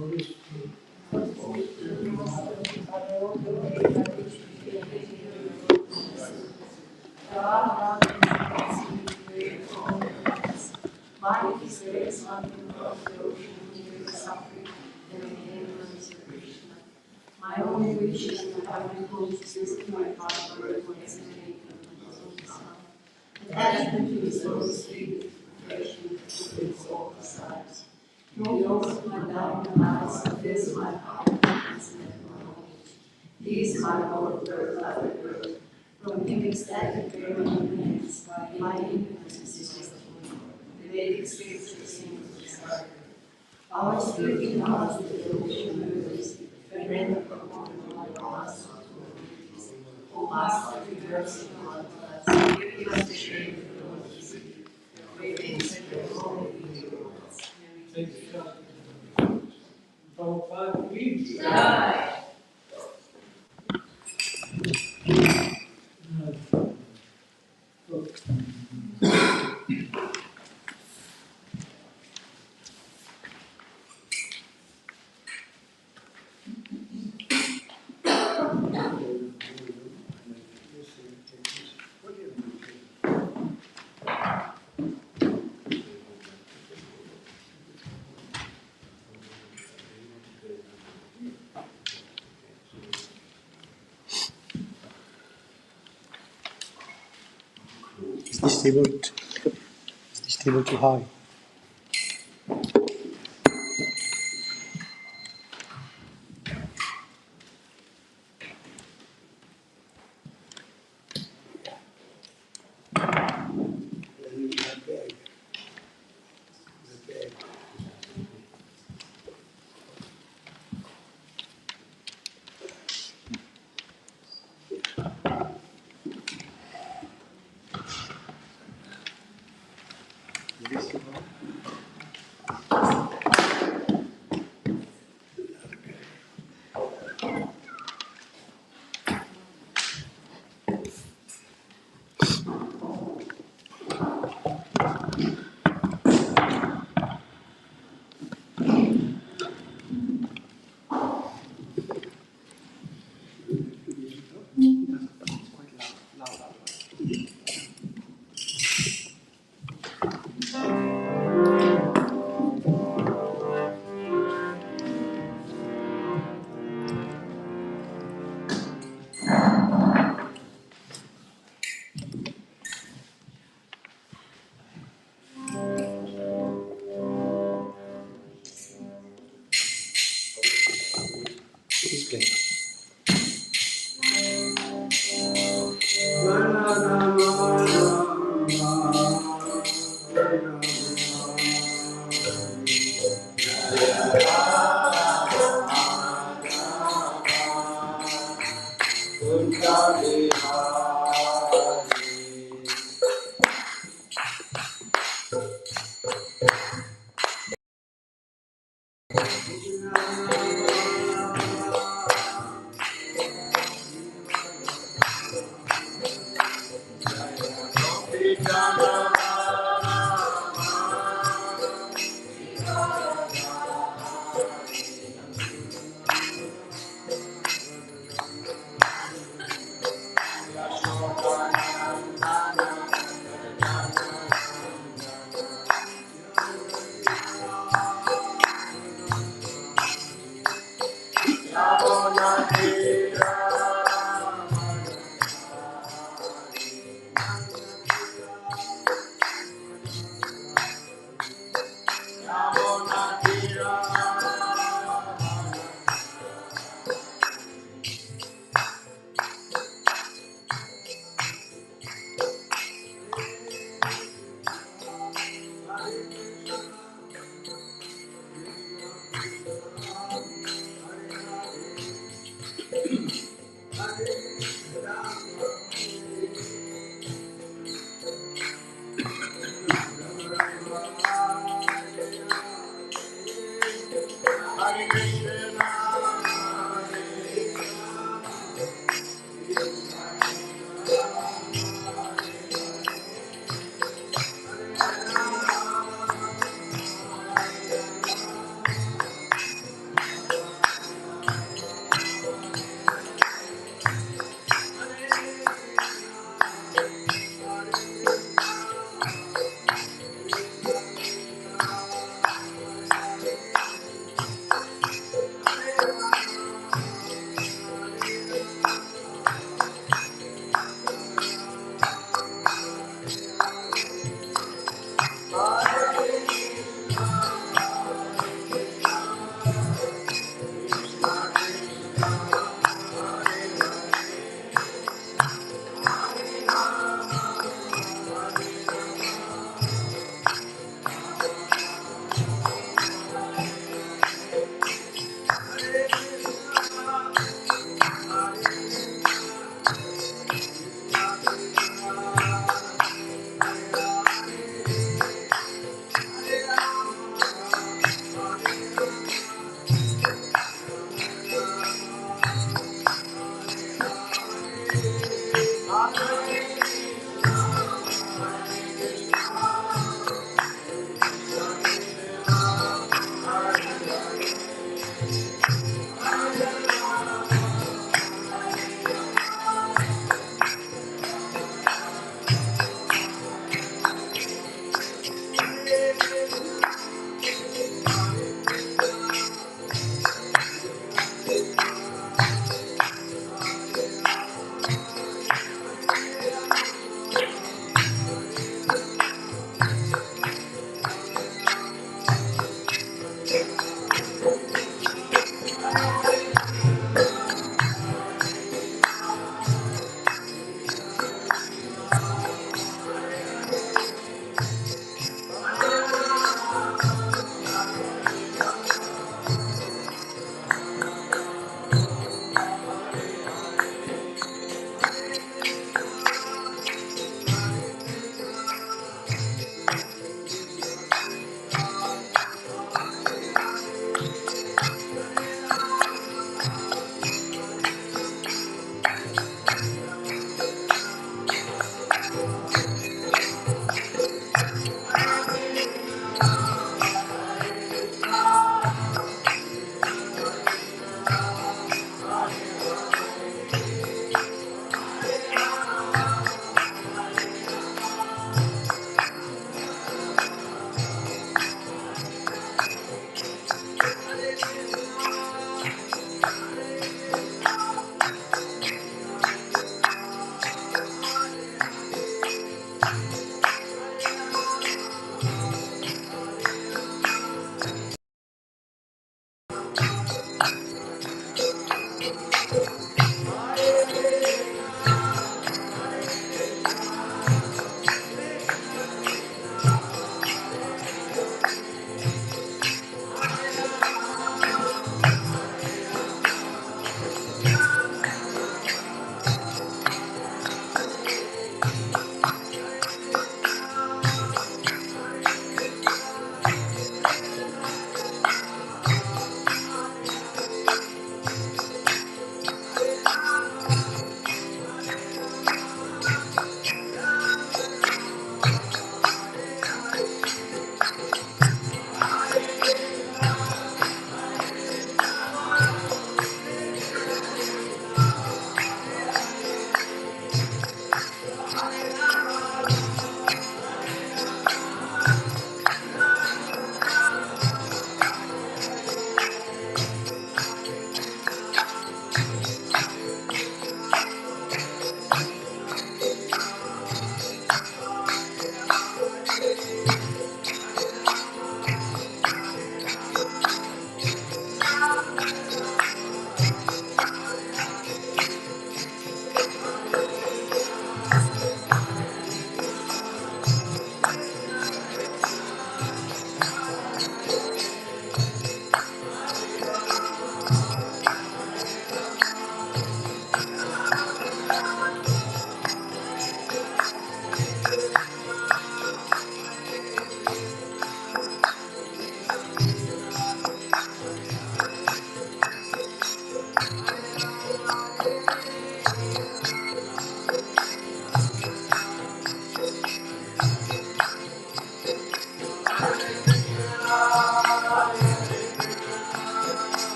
Life is grace, nothing of the ocean, here suffering, and in Krishna. My only wish is that I will hold spirit to my Father, who has made the Son. And ask him to his Holy Spirit, refreshing to his all desires. He opens my down eyes and fills my heart with peace and knowledge. He is my Lord, birth after birth. From him ecstatic remains, my ignorance is testimony. The Vedic scripture sings with desire. Our spiritual hearts with the ocean rivers, render upon our hearts of authorities. O Master, reverse in our lives, give us the shame of the Lord to see. Great things that are holy in your words. Thank you. Prabhupada, please. Die. Is this table too high?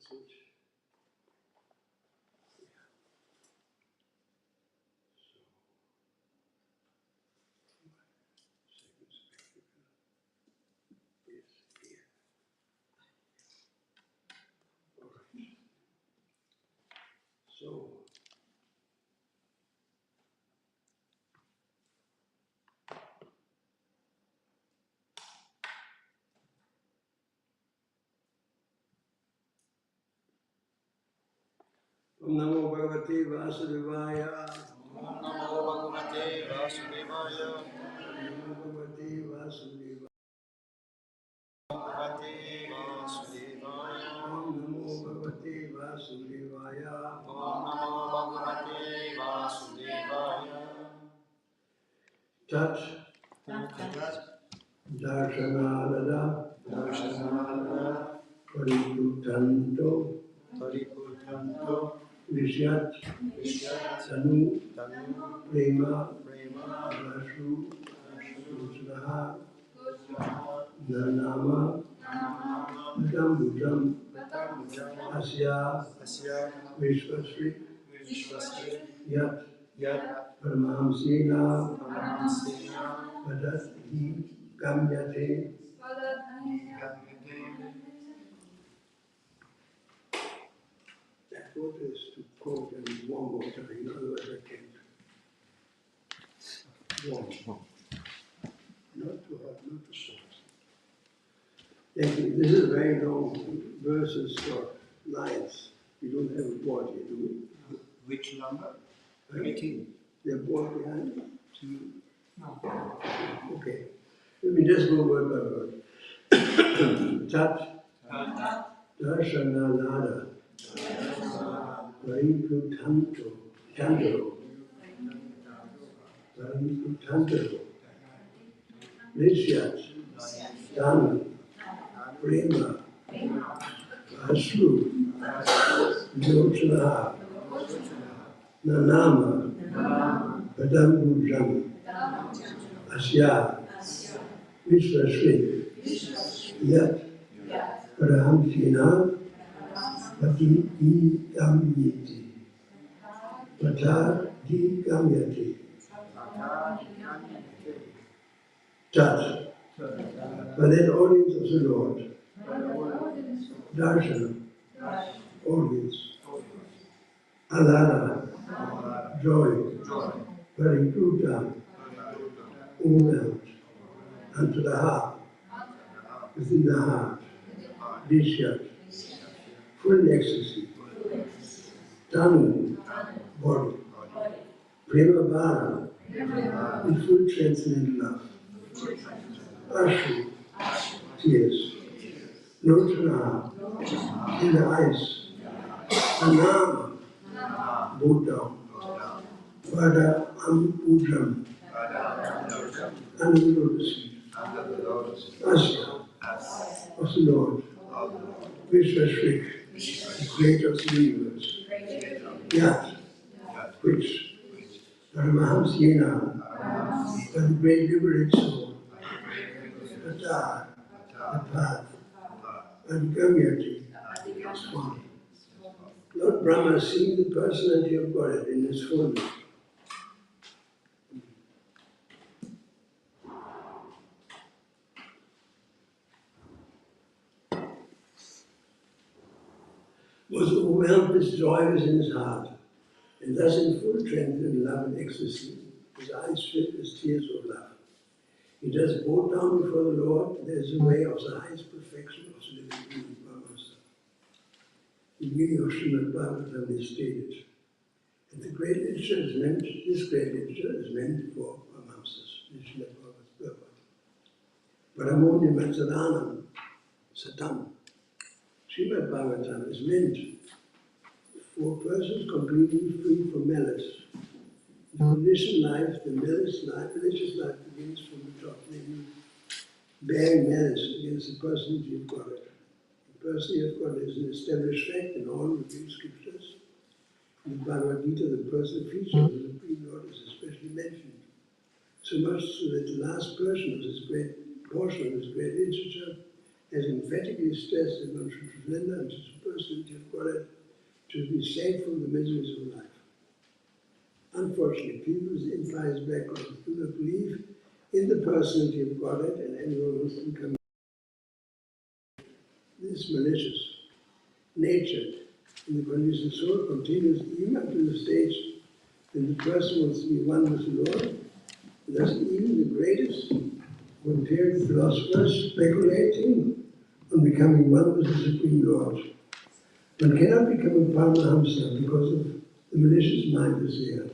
So, Om Namo Bhagavate Vasudevaya. Om Namo Bhagavate Vasudevaya. Namo Bhagavate Vasudevaya. Bhagavate Vasudevaya. Om Namo Bhagavate Vasudevaya. Om Namo Bhagavate Vasudevaya. Tat Tat Darshanalada Darshanala Pariputtanto Paripurtanto Vishyat Vishyat Tanu Tanu Prema Prema Rashu Sunaha Rashnaha Nanama Madam Bujam Asya Asya Vishwasri Vishwasri Yat Yat Paramahamsena Paramahamsena Vadat Hi Gamyate. Gamyate. That quote is to quote in one more time, otherwise I can't. Warm. Not too hot, not too soft. Thank you. This is very long verses or lines. We don't have a board here, do we? Which number? Huh? 18. They're board behind? No. Okay. Let me just go word by word. Tat Darshananada Variputtanto Chandro Variputtanto Nishyat Dana Prema Ashru Yochana Nanama Padambujam Asya Vishwasri Yat Parahamsina Pati Gamyati Pata Di Gamyati Tat by that audience of the Lord. Darshana, audience. Alana, joy. Parikuta, movement. Unto the heart, within the heart. Disha, full ecstasy. Tanu, body. Prema Bhara, in full transcendent love. Ashu, tears. Lochana, in the eyes. Anama, bow down. Pada Ampujam, under the lotus feet. Asya, of the Lord. Vishwasrik, the creator of the universe. Yat, which Paramahamsena, by the great liberated soul. Pata, the path. And Gamyati, Swami. Lord Brahma seeing the personality of God in his fullness. Was overwhelmed with joy was in his heart, and thus in full transcendent love and ecstasy, his eyes filled with tears of love. He just bowed down before the Lord. There's a way of the highest perfection of the living being, Brahmasa. The meaning of Srimad Bhagavatam is stated. And the great literature is meant, this great literature is meant for Brahmasas, the Srimad Bhagavatam. Paramoni Matsadanam, Satam. Srimad Bhagavatam is meant for persons completely free from malice. The conditioned life, the religious life begins from the top, namely bearing malice against the personality of God. The personality of God is an established fact in all revealed scriptures. In the Bhagavad Gita, the personal feature of the Supreme Lord is especially mentioned. So much so that the last portion of this great literature has emphatically stressed that one should surrender unto the personality of God to be saved from the miseries of life. Unfortunately, people with impious backgrounds do not believe in the personality of God, and anyone who can come. This malicious nature in the conditioned soul continues even up to the stage when the person wants to be one with the Lord. Thus, even the greatest compared philosophers speculating on becoming one with the Supreme Lord. One cannot become a Paramahamsa because of the malicious mind is there.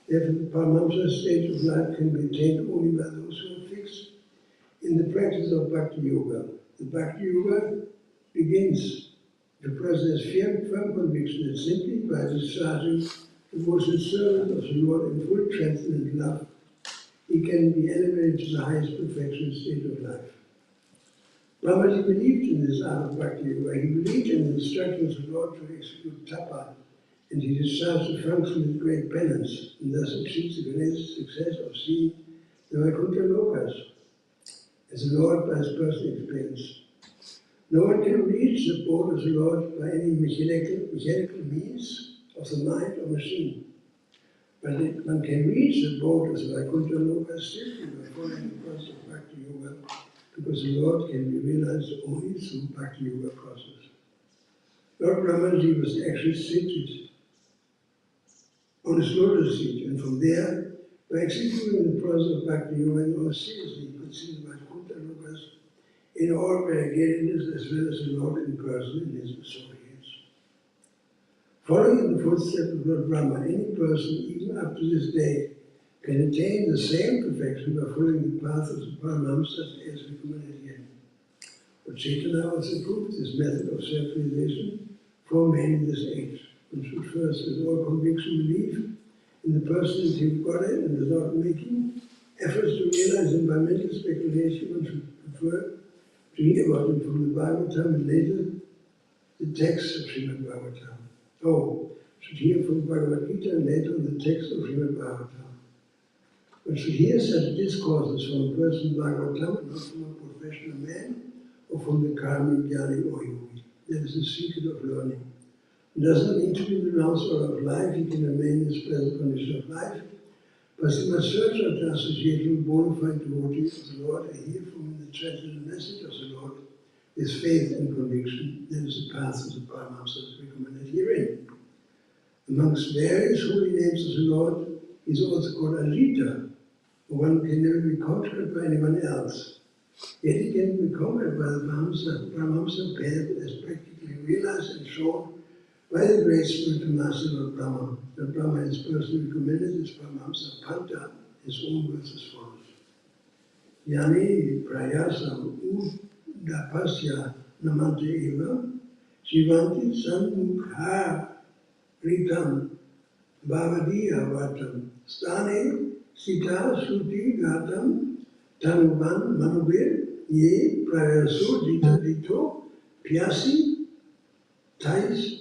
Therefore, the Paramahamsa stage of life can be attained only by those who are fixed in the practice of Bhakti Yoga. The Bhakti Yoga begins the process firm conviction that simply by discharging the devotional service of the Lord in full transcendent love, he can be elevated to the highest perfection state of life. Brahmaji believed in this art of Bhakti Yoga. He believed in the instructions of the Lord to execute tapa, and he discharged the function with great penance, and thus achieved the greatest success of seeing the Vaikuntha Lokas, as the Lord by his personal experience. No one can reach the abode of the Lord by any mechanical means of the mind or machine. But one can reach the abode of the Vaikuntha Lokas simply by following the process of Bhakti Yoga, because the Lord can be realized only through Bhakti Yoga process. Lord Brahmaji was actually seated on his lotus seat, and from there, by executing the process of Bhakti Yoga in all seriously, he could see the Vaikuntha Lokas in all variegatedness as well as the Lord in person and his associates. Following in the footsteps of Lord Brahma, any person, even up to this day, can attain the same perfection by following the path of the Paramahamsas as recommended here. But Chaitanya also proved this method of self-realization for men in this age. One should first, with all conviction, believe in the personality of Godhead, and without making efforts to realize him by mental speculation, one should prefer to hear about him from the Bhagavatam and later the text of Srimad Bhagavatam. Should hear from Bhagavad Gita and later the text of Srimad Bhagavatam. One should hear such discourses from a person Bhagavatam, not from a professional man or from the karmic jnani or yogi. That is the secret of learning. It does not need to be the last order of life, he can remain in his present condition of life, but he must search out to associate with bona fide devotees of the Lord and hear from him the transcendental message of the Lord with faith and conviction. That is the path of the Paramahamsas recommended herein. Amongst various holy names of the Lord, he is also called Ajita, for one can never be conquered by anyone else. Yet he can be conquered by the Paramahamsa path as practically realized and shown by the great spiritual master Lord Brahma. Lord Brahma is personally recommended as Paramahamsa Panta, his own words as follows. Yani prayasam udapasya namante eva shivanti sanmukha ritam bhavadiya vatam stane sita suti gatam tanuvan manubir ye prayaso dita dito pyasi tais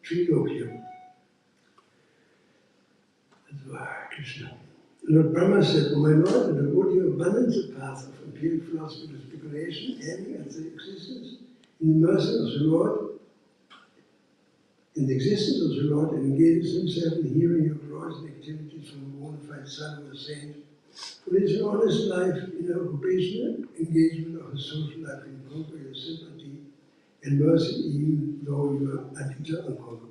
Trilokyam. Krishna. Lord Brahma said, O my Lord, the devotee abandons the path of empiric philosophy to speculation, aiming at the existence in the mercy of the Lord, in the existence of the Lord, and engages himself in hearing your glorious activities from a bona fide son or a saint, who lives an honest life in occupational engagement of a social life and conquer your sympathy and mercy, even though you are aditya unconquerable.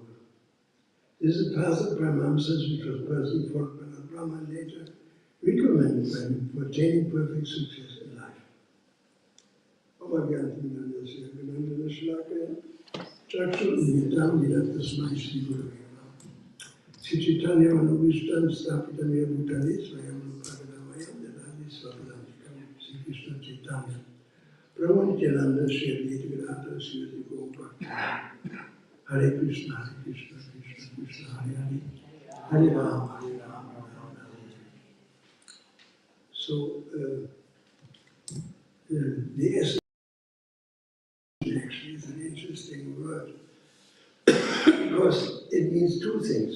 This is the path of Paramahamsas, which was personally followed by Lord Brahma and later recommended by him for attaining perfect success in life. Hare Krishna, Krishna Krishna, Hare Hare, Hare Rama, Hare Rama, Rama Rama. So, the essence actually is an interesting word because it means two things.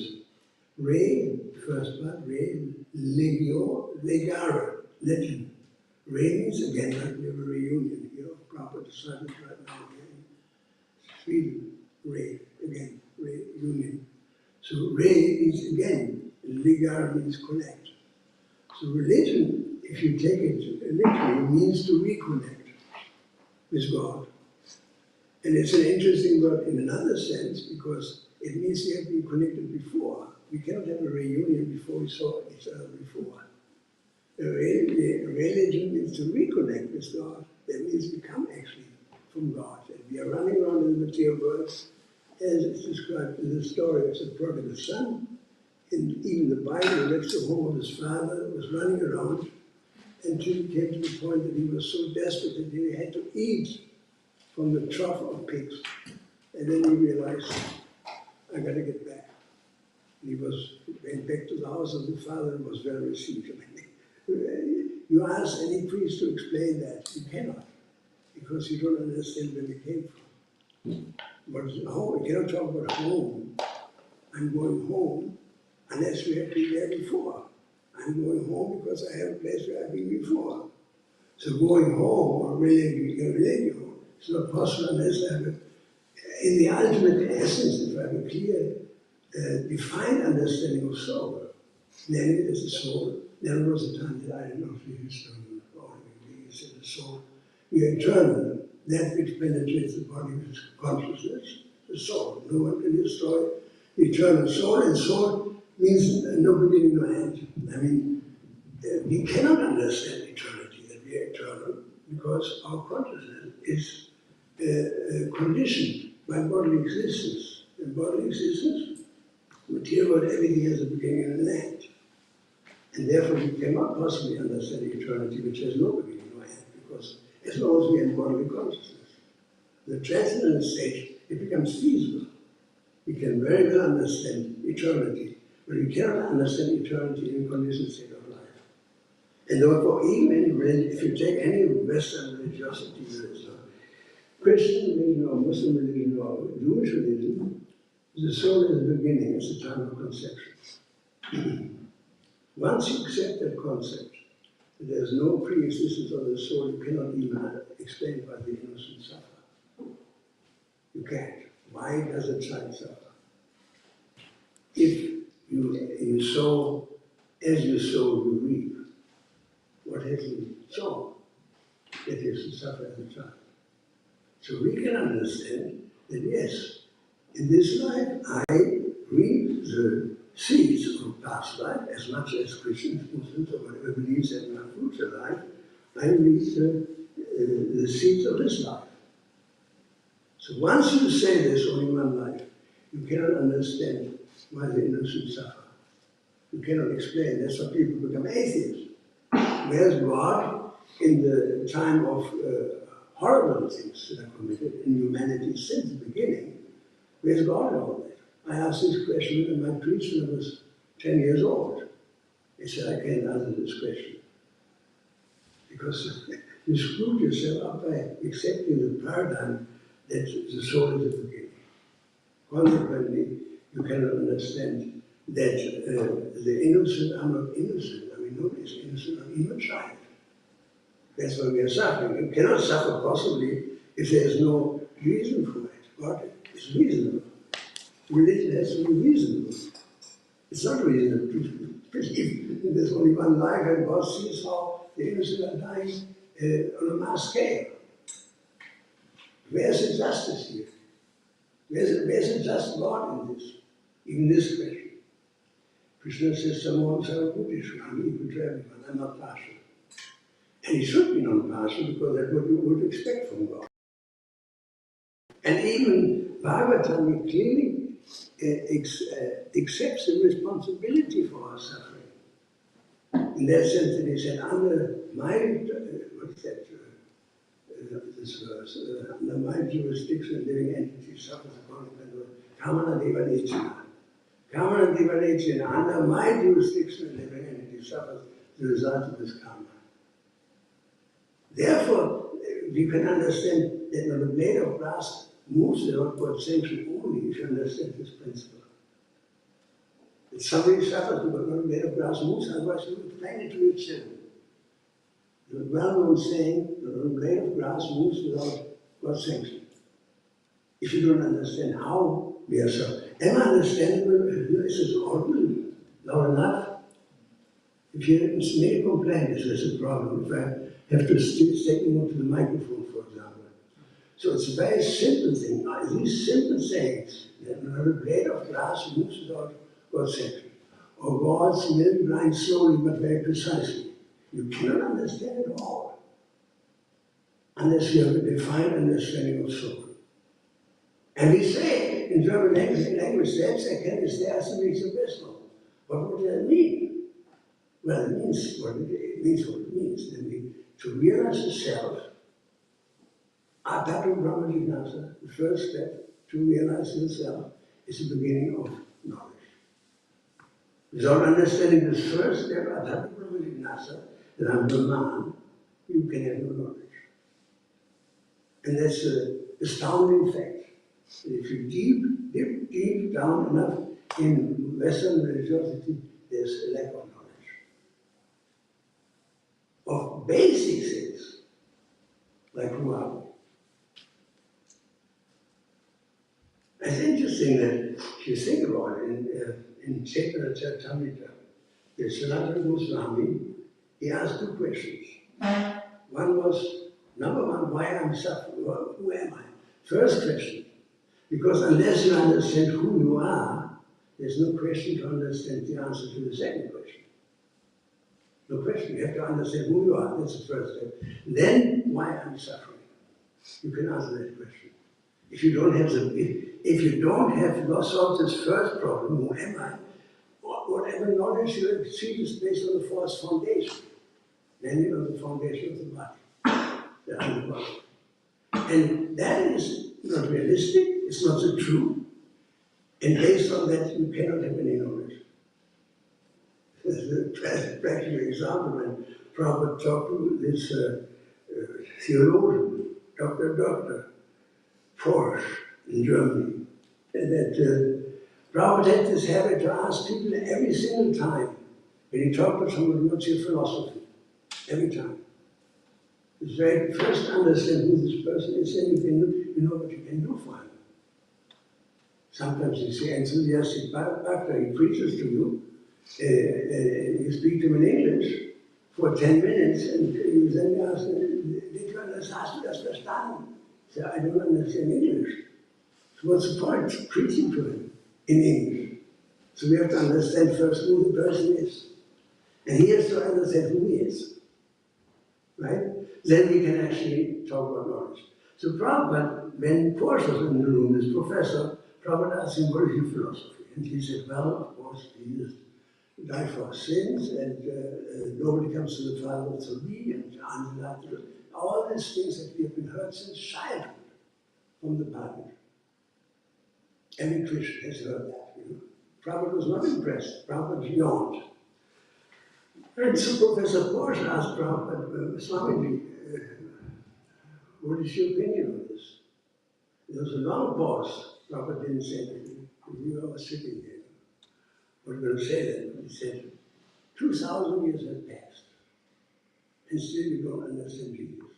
Re, first part, re, legio, legare, legend. Re means again like we have a reunion here of proper disciples right now here in Sweden, Ray, again, Ray Union. So Ray means again, ligar means connect. So religion, if you take it literally, means to reconnect with God. And it's an interesting word in another sense, because it means we have been connected before. We cannot have a reunion before we saw each other before. Religion means to reconnect with God. That means we come actually from God. And we are running around in the material world, as it's described in the story of the prodigal son. And even the Bible left the home of his father, was running around until he came to the point that he was so desperate that he had to eat from the trough of pigs. And then he realized, I got to get back. And he went back to the house of the father and was well received. You ask any priest to explain that, you cannot, because you don't understand where we came from. But home, you cannot talk about home. I'm going home unless we have been there before. I'm going home because I have a place where I've been before. So going home, or really home, it's not possible unless I have in the ultimate essence, if I have a clear, defined understanding of soul. Namely, there's a soul. There was a time that I didn't know if you used to said the soul. We are eternal, that which penetrates the body with consciousness, the soul. No one can destroy the eternal soul, and soul means no beginning, no end. I mean, we cannot understand eternity, that we are eternal, because our consciousness is conditioned by bodily existence. And bodily existence, material world, everything has a beginning and an end. And therefore we cannot possibly understand eternity which has no beginning, no end, because as long as we have bodily consciousness, the transcendental stage, it becomes feasible. We can very well understand eternity, but we cannot understand eternity in a conditioned state of life. And therefore, even if you take any Western religiosity, Christian religion or Muslim religion or Jewish religion, the soul is the beginning, it's the time of conception. Once you accept that concept, that there's no pre-existence of the soul, you cannot even explain why the innocent suffer. You can't. Why does a child suffer? If you sow, as you sow, you reap. What has he sown? That is to suffer as a child. So we can understand that yes, in this life I reap the seeds of past life as much as Christians, Muslims, or whatever believes that in our future life, I reap the seeds of this life. So once you say there's only one life, you cannot understand why the innocent suffer. You cannot explain. That's why people become atheists. Where's God in the time of horrible things that are committed in humanity since the beginning? Where's God in all that? I asked this question in my priest when I was 10 years old. He said, I can't answer this question. Because you screwed yourself up by accepting the paradigm that the soul is the beginning. Consequently, you cannot understand that the innocent are not innocent. I mean, nobody is innocent, not even a child. That's why we are suffering. You cannot suffer possibly if there is no reason for it. God is reasonable. Religion has to be reasonable. It's not reasonable. If there's only one life and God sees how the innocent are dying on a mass scale. Where's the justice here? Where's the just God in this? In this question. Krishna says, someone Sarvabhuteshu, I'm equal to everyone, I'm not partial. And he should be non-partial because that's what you would expect from God. And even Bhagavatam clearly accepts the responsibility for our suffering. In that sense that he said, under my, what's that, this verse, under my jurisdiction, living entity suffers according to Kamana Deva Nechana. Kamana Deva Nechana, under my jurisdiction, living entity suffers the result of this karma. Therefore, we can understand that when a blade of grass moves the outward sanction only, you should understand this principle. If somebody suffers because when a blade of grass moves, otherwise you would explain it to your children. The well-known saying, the blade of grass moves without God's sanction. If you don't understand how we are so. Am I understandable? Is it audible? Loud enough? If you make a complaint, this is a problem. If I have to stick more to the microphone, for example. So it's a very simple thing. These simple sayings, that a blade of grass moves without God's sanction, or God's will grinds slowly but very precisely. You cannot understand it all unless you have a defined understanding of soul. And we say in German language, Selbsterkenntnis der erste Weg zum Besten. What would that mean? Well, it means what it means, namely to realize the self. Adatu Brahma Jignasa, the first step to realize the self, is the beginning of knowledge. Without understanding this first step, Adatu Brahma Jignasa, that I'm Brahman, you can have no knowledge. And that's an astounding fact. If you deep down enough in Western religiosity, there's a lack of knowledge. Of basic things, like who are we? It's interesting that if you think about it, in Chaitanya Charitamrita, the Sanatana Goswami, he asked two questions. One was, number one, why I'm suffering? Who am I? First question, because unless you understand who you are, there's no question to understand the answer to the second question. No question, you have to understand who you are, that's the first step. Then, why I'm suffering? You can answer that question. If you don't have solved this first problem, who am I? Whatever knowledge you achieve is based on the false foundation, namely on the foundation of the body, the underbody. And that is not realistic, it's not so true, and based on that you cannot have any knowledge. There's a practical example when Prabhupada talked to this theologian, Dr. Porsche in Germany, and that Prabhupada had this habit to ask people every single time when he talked to somebody, what's your philosophy? Every time. It's very first understand who this person is, and you know what you can do for him. Sometimes you see enthusiastic bhakta, he preaches to you, you speak to him in English for 10 minutes, and you then ask, did you understand? Hast du das verstanden? He said, I don't understand English. So what's the point of preaching to him in English? So we have to understand first who the person is. And he has to understand who he is. Right? Then we can actually talk about knowledge. So Prabhupada, when Porsche was in the room, this professor, Prabhupada asked him, what is your philosophy? And he said, well, of course, Jesus died for our sins, and nobody comes to the Father through me, and all these things that we have been heard since childhood from the Bible. Every Christian has heard that, you know. Prabhupada was not impressed. Prabhupada yawned. And so Professor Porsche asked Prabhupada, Swamiji, what is your opinion on this? There was a long pause. Prabhupada didn't say anything. We were all sitting there. We're going to say that, but he said, 2,000 years have passed, and still you don't understand Jesus.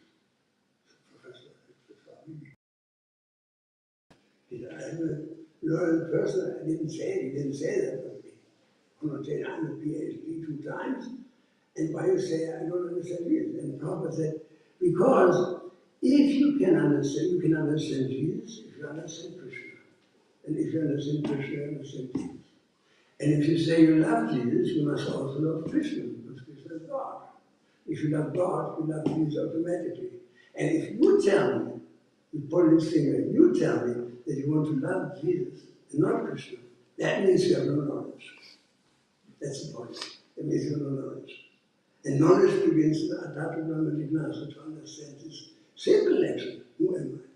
Professor Swamiji. He said, I have a learned person. I didn't say it. He didn't say that, but I'm not saying I'm a PhD 2 times. And why you say I don't understand Jesus? And Prabhupada said, because if you can understand Jesus if you understand Krishna. And if you understand Krishna, you understand Jesus. And if you say you love Jesus, you must also love Krishna, because Krishna is God. If you love God, you love Jesus automatically. And if you tell me, you point this finger, you tell me that you want to love Jesus and not Krishna, that means you have no knowledge. That's the point. It means you have no knowledge. And knowledge begins with Adatu Brahma Jignasa to understand this simple lesson. Who am I?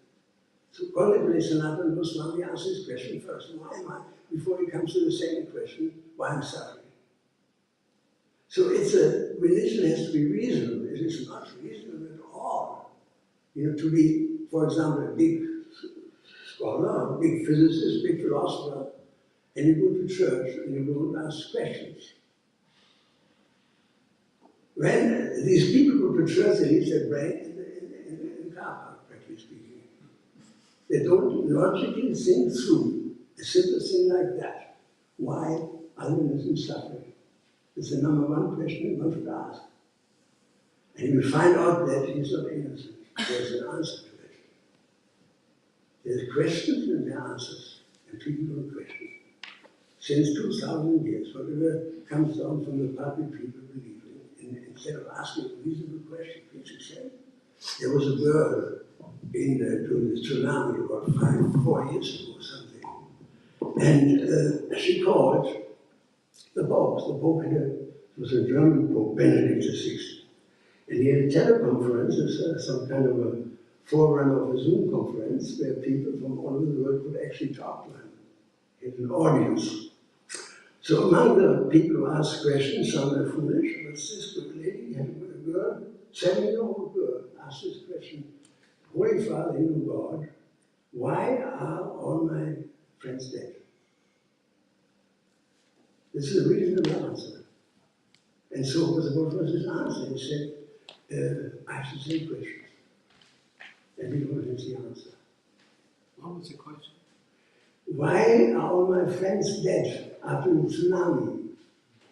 So consequently, Sanatana Goswami answers this question first, who am I? Before he comes to the second question, why I'm suffering. So religion has to be reasonable. It is not reasonable at all. You know, to be, for example, a big scholar, a big physicist, big philosopher, and you go to church and you don't ask questions. When these people go to church, they leave their brain in the car park, practically speaking. They don't logically think through a simple thing like that. Why otherness and suffering? It's the number one question one should ask. And you will find out that he's not innocent. There's an answer to it. There's questions and there are answers. And people don't question. Since 2,000 years, whatever comes down from the public, people believe in. Instead of asking a reasonable question, Peter said, there was a girl during the tsunami about 4 years ago or something. And she called the Pope. The Pope was a German Pope, Benedict XVI. And he had a teleconference, some kind of a forerunner of a Zoom conference, where people from all over the world could actually talk to him. He had an audience. So among the people who asked questions, some were foolish, but this good lady had a girl, 7-year-old girl, asked this question, Holy Father, you know God, why are all my friends dead? This is a reasonable answer. And so what was his answer? He said, I asked the same question. And he was the answer. What was the question? Why are all my friends dead after the tsunami?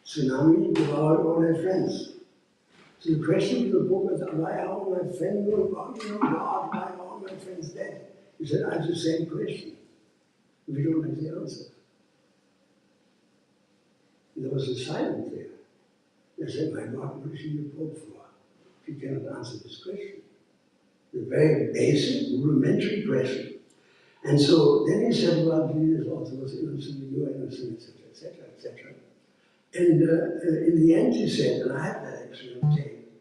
Tsunami devoured all their friends. So the question to the book was, why are all my friends God? Why are all my friends dead? He said, I have the same question. We don't have the answer. And there was a silence there. They said, my God, what is he the Pope for? If he cannot answer this question. The very basic, rudimentary question. And so then he said, well, Jesus also was innocent, you are innocent, etc., etc., etc. And in the end he said, and I have that actually on tape,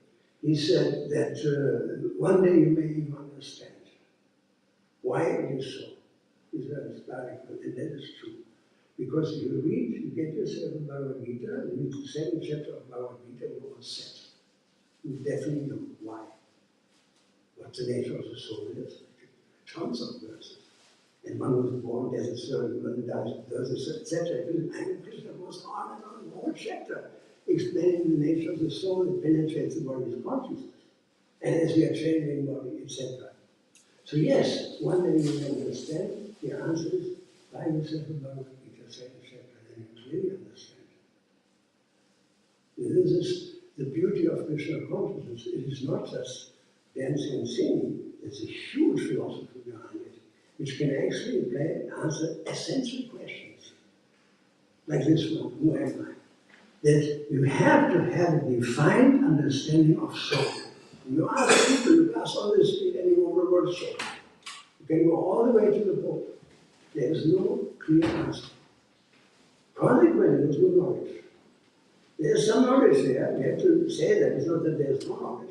he said that one day you may even understand why it is so. He said, it's radical, and that is true. Because if you read, you get yourself in Bhagavad Gita, you read the second chapter of Bhagavad Gita, you're all set. You definitely know why. What the nature of the soul is. Tons of verses. And one was born as a certain, one dies as a certain, etc. And Krishna goes on and on, the whole chapter, explaining the nature of the soul that penetrates the body's consciousness. And as we are changing the body, etc. So yes, one day you can understand, the answer is, buy yourself a Bhagavad Gita, second chapter, and you clearly understand. This is the beauty of Krishna consciousness. It is not just dancing and singing, there's a huge philosophy behind it, which can actually answer essential questions. Like this one, who am I? That you have to have a defined understanding of soul. When you ask people, you pass on the street and you over the word soul. You can go all the way to the Pope. There is no clear answer. Consequently, there's no knowledge. There's some knowledge there. We have to say that. It's not that there's no knowledge.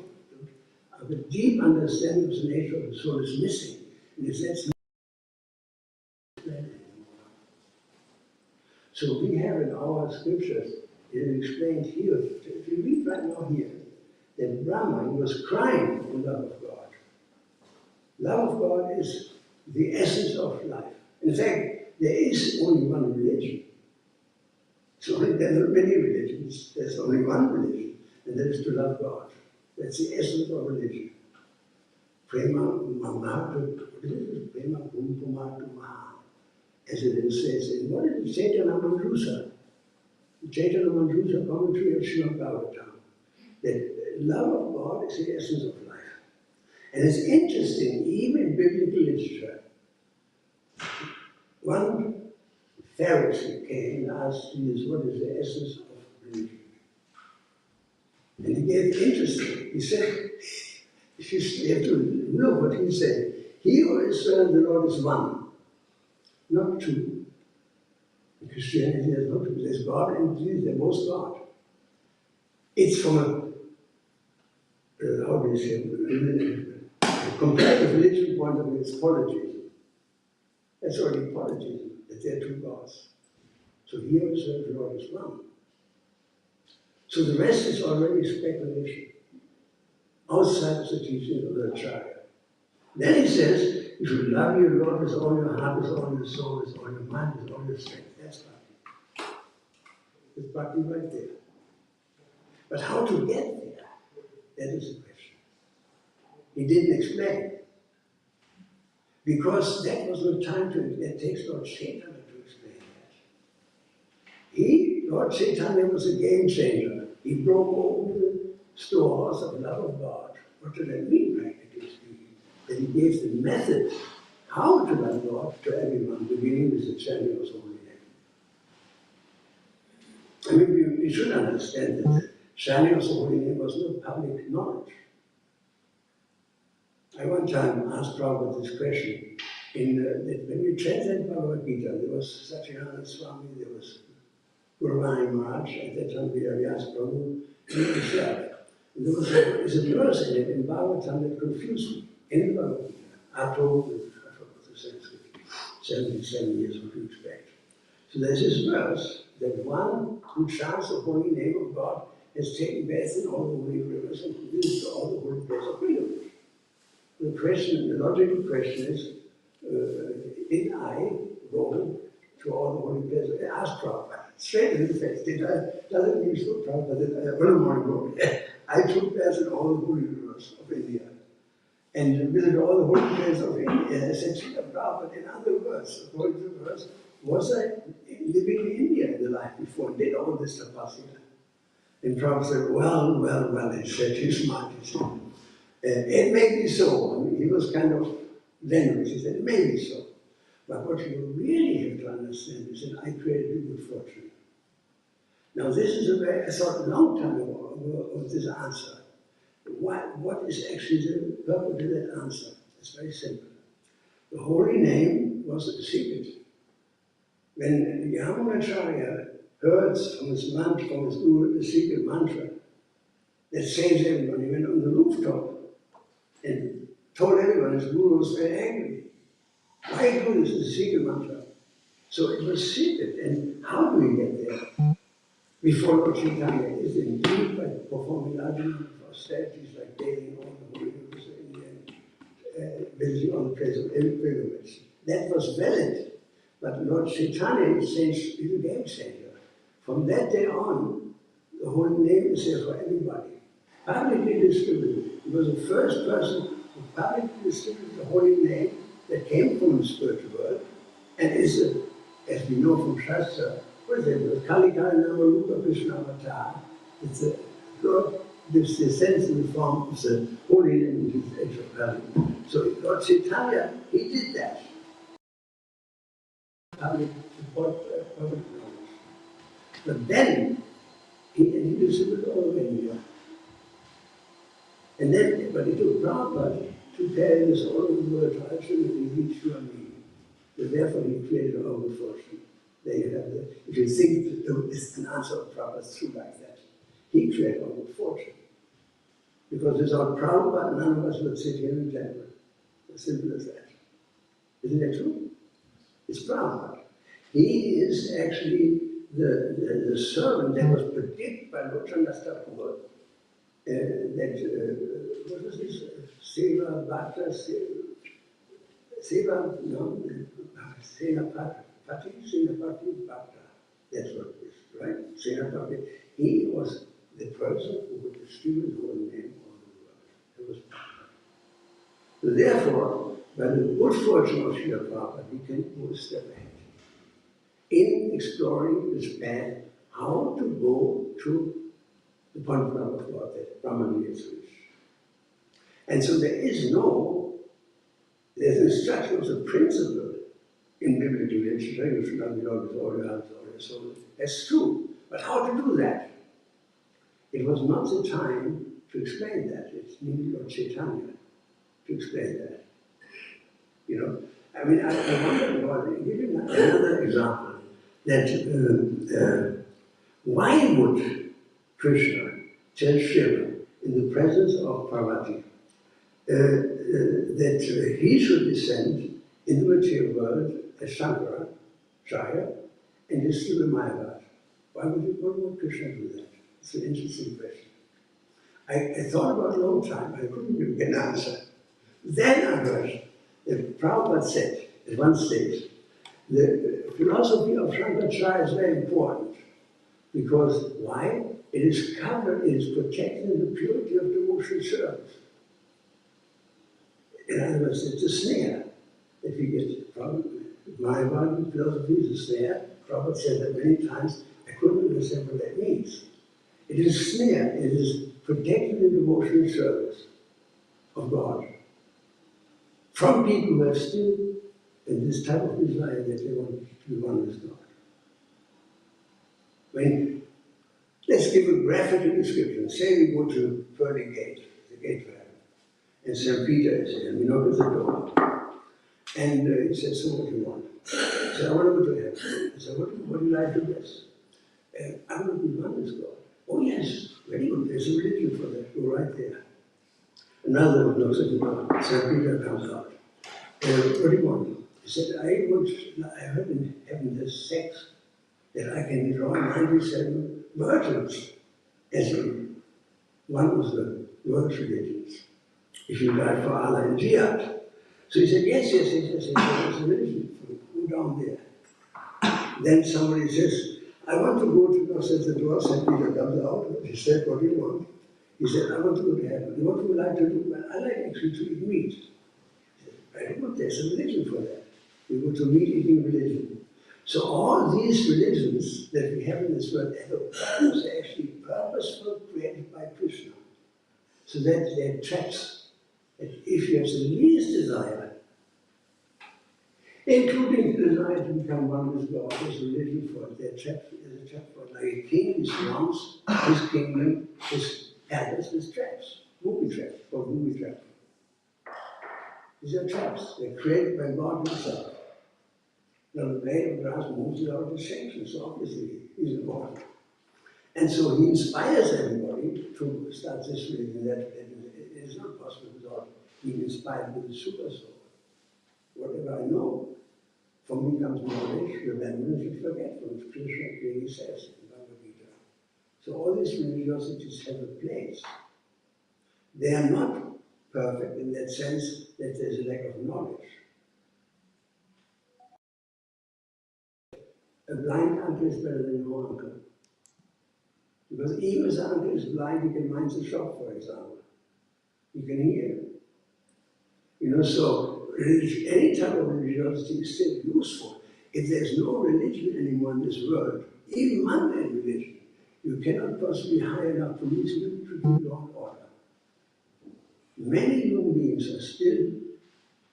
A deep understanding of the nature of the soul is missing. And if that's not anymore. So we have in our scriptures, it is explained here, if you read right now here, that Brahma was crying in love of God. Love of God is the essence of life. In fact, there is only one religion. So there's not many religions, there's only one religion, and that is to love God. That's the essence of religion. Prema mamatu, what is it? Prema kumpumatu maha. As it says in, what is it? Chaitanya Manjusa. The Chaitanya Manjusa commentary of Srimad Bhagavatam. That love of God is the essence of life. And it's interesting, even in biblical literature, one Pharisee came and asked Jesus, what is the essence of religion? And he gave interesting. He said, you have to know what he said. He who is served the Lord is one, not two. In Christianity, there's no two. There's God and Jesus, they're both God. It's from a, how do you say, a comparative religion point of view, it's polytheism. That's already polytheism, that there are two gods. So he who is served the Lord is one. So the rest is already speculation, outside of the teaching of the Acharya. Then he says, you should love your Lord with all your heart, with all your soul, with all your mind, with all your strength. That's bhakti. It's bhakti right there. But how to get there? That is the question. He didn't explain. Because that was no time to, it takes Lord Chaitanya to explain that. Lord Chaitanya was a game changer. He broke open the storehouse of love of God. What did that mean, practically speaking? That he gave the method how to love God to everyone, beginning with the chanting of the holy name. I mean, we should understand that the chanting of the holy name was not public knowledge. I one time asked Prabhupada this question. That when we translate Bhagavad Gita, there was Satyananda Swami, there was Guruvani Maharaj, at that time Vyas Prabhu, and himself. And there was a verse in it in Bhagavatam that confused me. In the Bhagavad Gita, I forgot the Sanskrit, 77 years, what do you expect? So there's this verse that one who chants the holy name of God has taken baths in all the holy rivers and visits all the holy places of pilgrimage. The logical question is, did I go to all the holy places? I asked Prabhupada, straight in the face, doesn't mean so Prabhupada, that I don't want to go. I took baths in all the holy rivers of India and visited all the holy places of India. I said, Prabhupada, in other words, according to the verse, was I living in India in the life before and did all this tapasya? And Prabhupada said, well, he said, he smiled, he said, it may be so. I mean, he was kind of generous. He said, it may be so. But what you really have to understand is that I created a good fortune. Now, this is I thought a long time ago of this answer. What is actually the purpose of that answer? It's very simple. The holy name was a secret. When Yamunacharya heard from his guru, the secret mantra that saves everyone, he went on the rooftop and told everyone his guru was very angry. Why do this? It's a secret mantra. So it was secret. And how do we get there? Before Lord Chaitanya is indeed by performing large amount of austerities like bathing all the holy rivers in the end, visiting on the place of pilgrimage. That was valid. But Lord Chaitanya is a game changer. From that day on, the holy name is there for everybody. Publicly distributed. He was the first person who publicly distributed the holy name that came from the spiritual world and is, as we know from Shastra, what is it? Kali Kali Nama Rupa Krishna Avatar. It's the Lord gives the sense in the form of the holy name, which is actual Kali. So Lord Chaitanya, he did that. Public knowledge. But then he distributed all over India. And then, but it took Prabhupada to carry this all over the world to absolutely reach you and me. So therefore he created all the fortune. There you have the, if you think it's an answer of Prabhupada's true like that. He created all the fortune. Because without Prabhupada, none of us would sit here in the temple. As simple as that. Isn't that true? It's Prabhupada. He is actually the servant that was predicted by Lord Chandrasekhar. What was this? Seva Bhakta, Seva, no, Senapati Bhakta. That's what it is, right? Senapati. He was the person who would distribute the holy name all over the world. It was Bhakta. So therefore, by the good fortune of Srila Prabhupada, we can go a step ahead in exploring this path, how to go to the point of God that Brahman is reached. And so there's an instruction of the principle in biblical literature, you should not be always all your heart, all your soul. That's true. But how to do that? It was not the time to explain that. It's needed Lord Chaitanya to explain that. You know, I mean, I wonder about it. Give you another example. That why would Krishna tell Shiva in the presence of Parvati that he should descend in the material world as Shankara, Jaya, and distribute Mayavad? Why would Krishna do that? It's an interesting question. I thought about it a long time. I couldn't give an answer. Then I heard that Prabhupada said at one stage, the philosophy of Shankaracharya is very important. Because why? It is covered, it is protecting the purity of devotional service. In other words, it's a snare. If you get my modern philosophy is a snare. Prabhupada said that many times. I couldn't understand what that means. It is a snare. It is protecting the devotional service of God from people who are still in this type of desire that they want to be one with God. Let's give a graphical description. Say we go to Pearly Gate, the gate for heaven, and St. Peter is there, and we knock at the door. And he says, so what do you want? I said, I want to go to heaven. I said, what do you like to best? I want to be one with God. Oh yes, very good. There's a religion for that. Go right there. Another one knocks at the door. St. Peter comes out. What do you want? He said, I heard in heaven there's sex, that I can draw 97 virgins, as in one of the world's religions. If you die for Allah and jihad. So he said, yes, there's a religion. Go down there. Then somebody says, I want to go to, knocks at the door, St. Peter comes out. He said, what do you want? He said, I want to go to heaven. What would you like to do? Well, I like actually to eat meat. He said, very good, there's a religion for that. We go to meat-eating religion. So all these religions that we have in this world are actually purposeful, created by Krishna. So that they're traps. That if you have the least desire, including the desire to become one with God, there's a religion for it. They're traps. There's a trap for it. Like a king, he surrounds his kingdom, his palace with traps. Movie traps, or movie traps. These are traps. They're created by God himself. Now the blade of grass moves without distraction, so obviously he's important. And so he inspires everybody to start this religion. That it is not possible without being inspired with the super soul. Whatever I know, from me comes knowledge, remembrance, and forgetfulness. Krishna clearly says in Bhagavad Gita. So all these religiosities have a place. They are not perfect in that sense that there's a lack of knowledge. A blind uncle is better than no uncle. Because even if the uncle is blind, he can mind the shop, for example. He can hear. So any type of religiosity is still useful. If there's no religion anymore in this world, even mundane religion, you cannot possibly high enough policemen to do law and order. Many human beings are still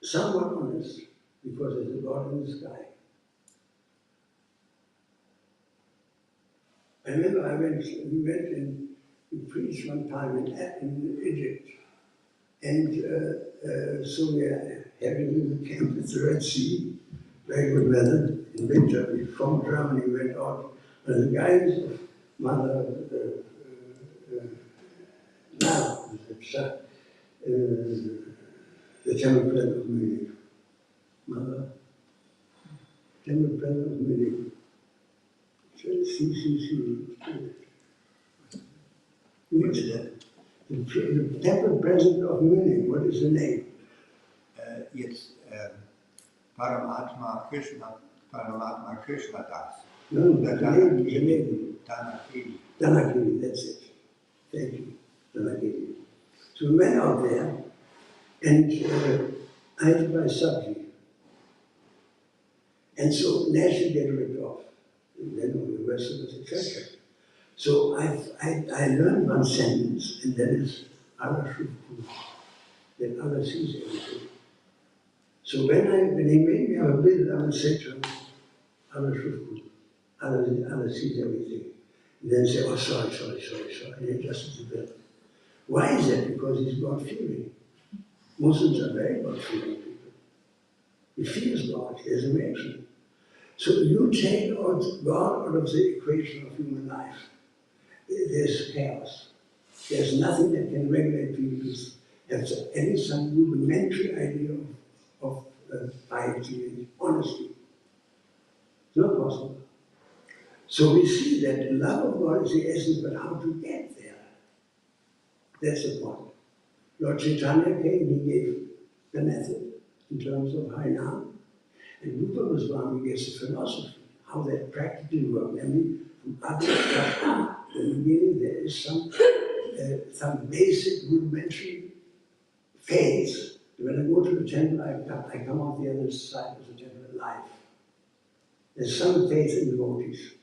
somewhat honest because there's a God in the sky. I remember we went and we preached one time in Egypt. And so we are having a camp at the Red Sea, very good weather. In winter, we from Germany went out under the guidance of Mother now, the Temple President of Munich. Mother, Temple President of Munich. What is that? The Temple President of Munich, what is the name? Jetzt Paramatma Krishna Das. No, the name. Danakiri. Danakiri, that's it. Thank you, Danakiri. So we went out there, and I had to buy subsidy. And so naturally get rid of. And then the rest of us etc. So I learned one sentence, and that is Allah Shukru, that Allah sees everything. So when he made me have a bill, I would say to him, Allah Shukru, Allah sees everything. And then say, oh, sorry, and he adjusted the bill. Why is that? Because he's God-fearing. Muslims are very God-fearing people. He fears God, he has a reaction. So you take out God out of the equation of human life. There's chaos. There's nothing that can regulate people. Have any some rudimentary idea of piety and honesty. It's not possible. So we see that the love of God is the essence, but how to get there? That's the point. Lord Chaitanya came, he gave the method in terms of Harinam, and Rupa Goswami gives the philosophy, how that practically works. And from other stuff. In the beginning, there is some basic rudimentary faith. When I go to the temple, I come out the other side of the temple alive. There's some faith in devotees.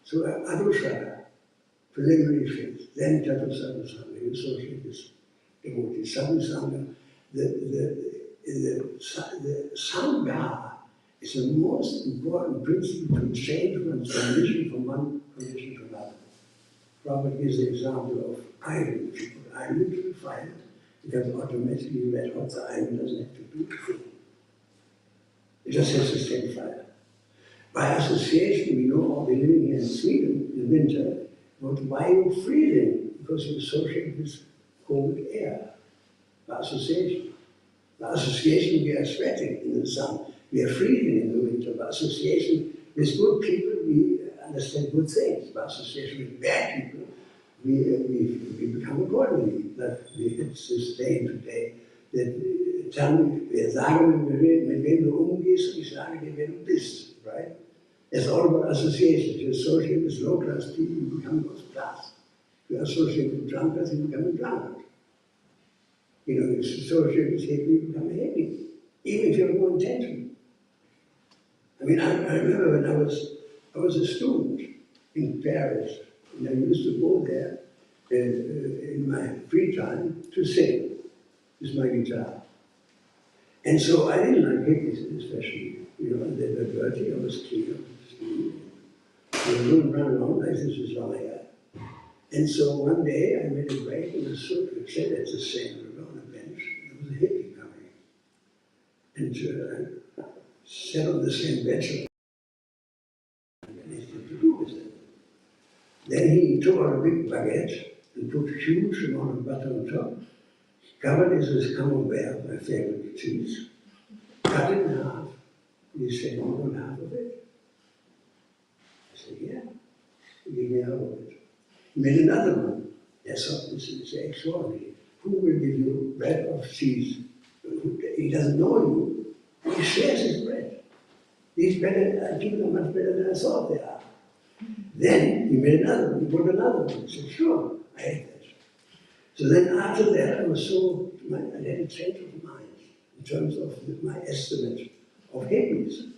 So Adusha, preliminary faith, then Chatusanga Sangha, you associate with devotees. Sadhusanga, the Sangha is the most important principle to change one's condition from one condition to another. Prabhupada gives the example of iron. If you put iron into the fire, it can automatically red hot. The iron doesn't have to do anything. It just has to stay fire. By association, we know, or we're living here in Sweden in winter, but why are you freezing? Because you associate with cold air. By association. By association, we are sweating in the sun. We are freezing in the winter. By association with good people, we understand good things. By association with bad people, we become accordingly. That it's this day today. That tell me, wir sagen, mit wem du umgehst, und ich sage dir, wer du bist, right? It's all about association. If you associate with low-class people, you become low-class. If you associate with drunkards, you become a drunkard. You know, if you associate with hippie, you become a hippie, even if you have no intention. I mean, I remember when I was a student in Paris, and I used to go there in my free time to sing with my guitar. And so I didn't like hippies especially, you know, they were dirty, I was clean. They wouldn't run around like this with long hair. And so one day I made a break in the suit and said at the same on a bench, there was a hippie coming. And I sat on the same bench and anything to do with it. Then he took out a big baguette and put a huge amount of butter on top. Covered it with camembert, my favorite cheese. Cut it in half. He said, "You want half of it?" I said, "Yeah." He gave me half of it. He made another one. That's what this is extraordinary. Who will give you bread or cheese? He doesn't know you. He shares his bread. These people are much better than I thought they are. Then he made another one. He put another one. He said, "Sure, I ate that." So then after that, I had a change of mind in terms of my estimate of hippies.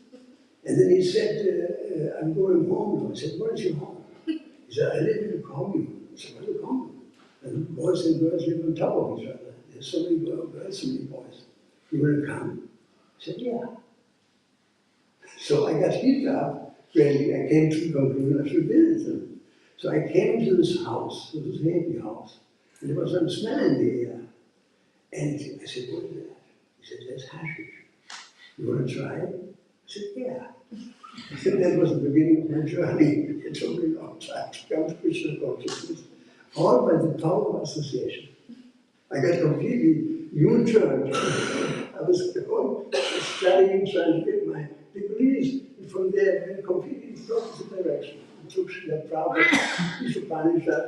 And then he said, "I'm going home now." I said, "What is your home?" He said, "I live in a commune." I said, "What is a commune?" And boys and girls live on top of each other. There's so many girls, so many boys. "You want to come?" I said, "Yeah." So I got heated up. Really, I came to the conclusion I should visit them. So I came to this house. It was a hippie house. And there was some smell in the air. And I said, "What is that?" He said, "That's hashish. You want to try it?" I said, "Yeah." That was the beginning of my journey. It took me a long time to come to Krishna consciousness, all by the power of association. I got completely U-turned. I was studying, trying to get my degrees, and from there I went completely in the opposite direction. It took the Prabhupada, Upanishad,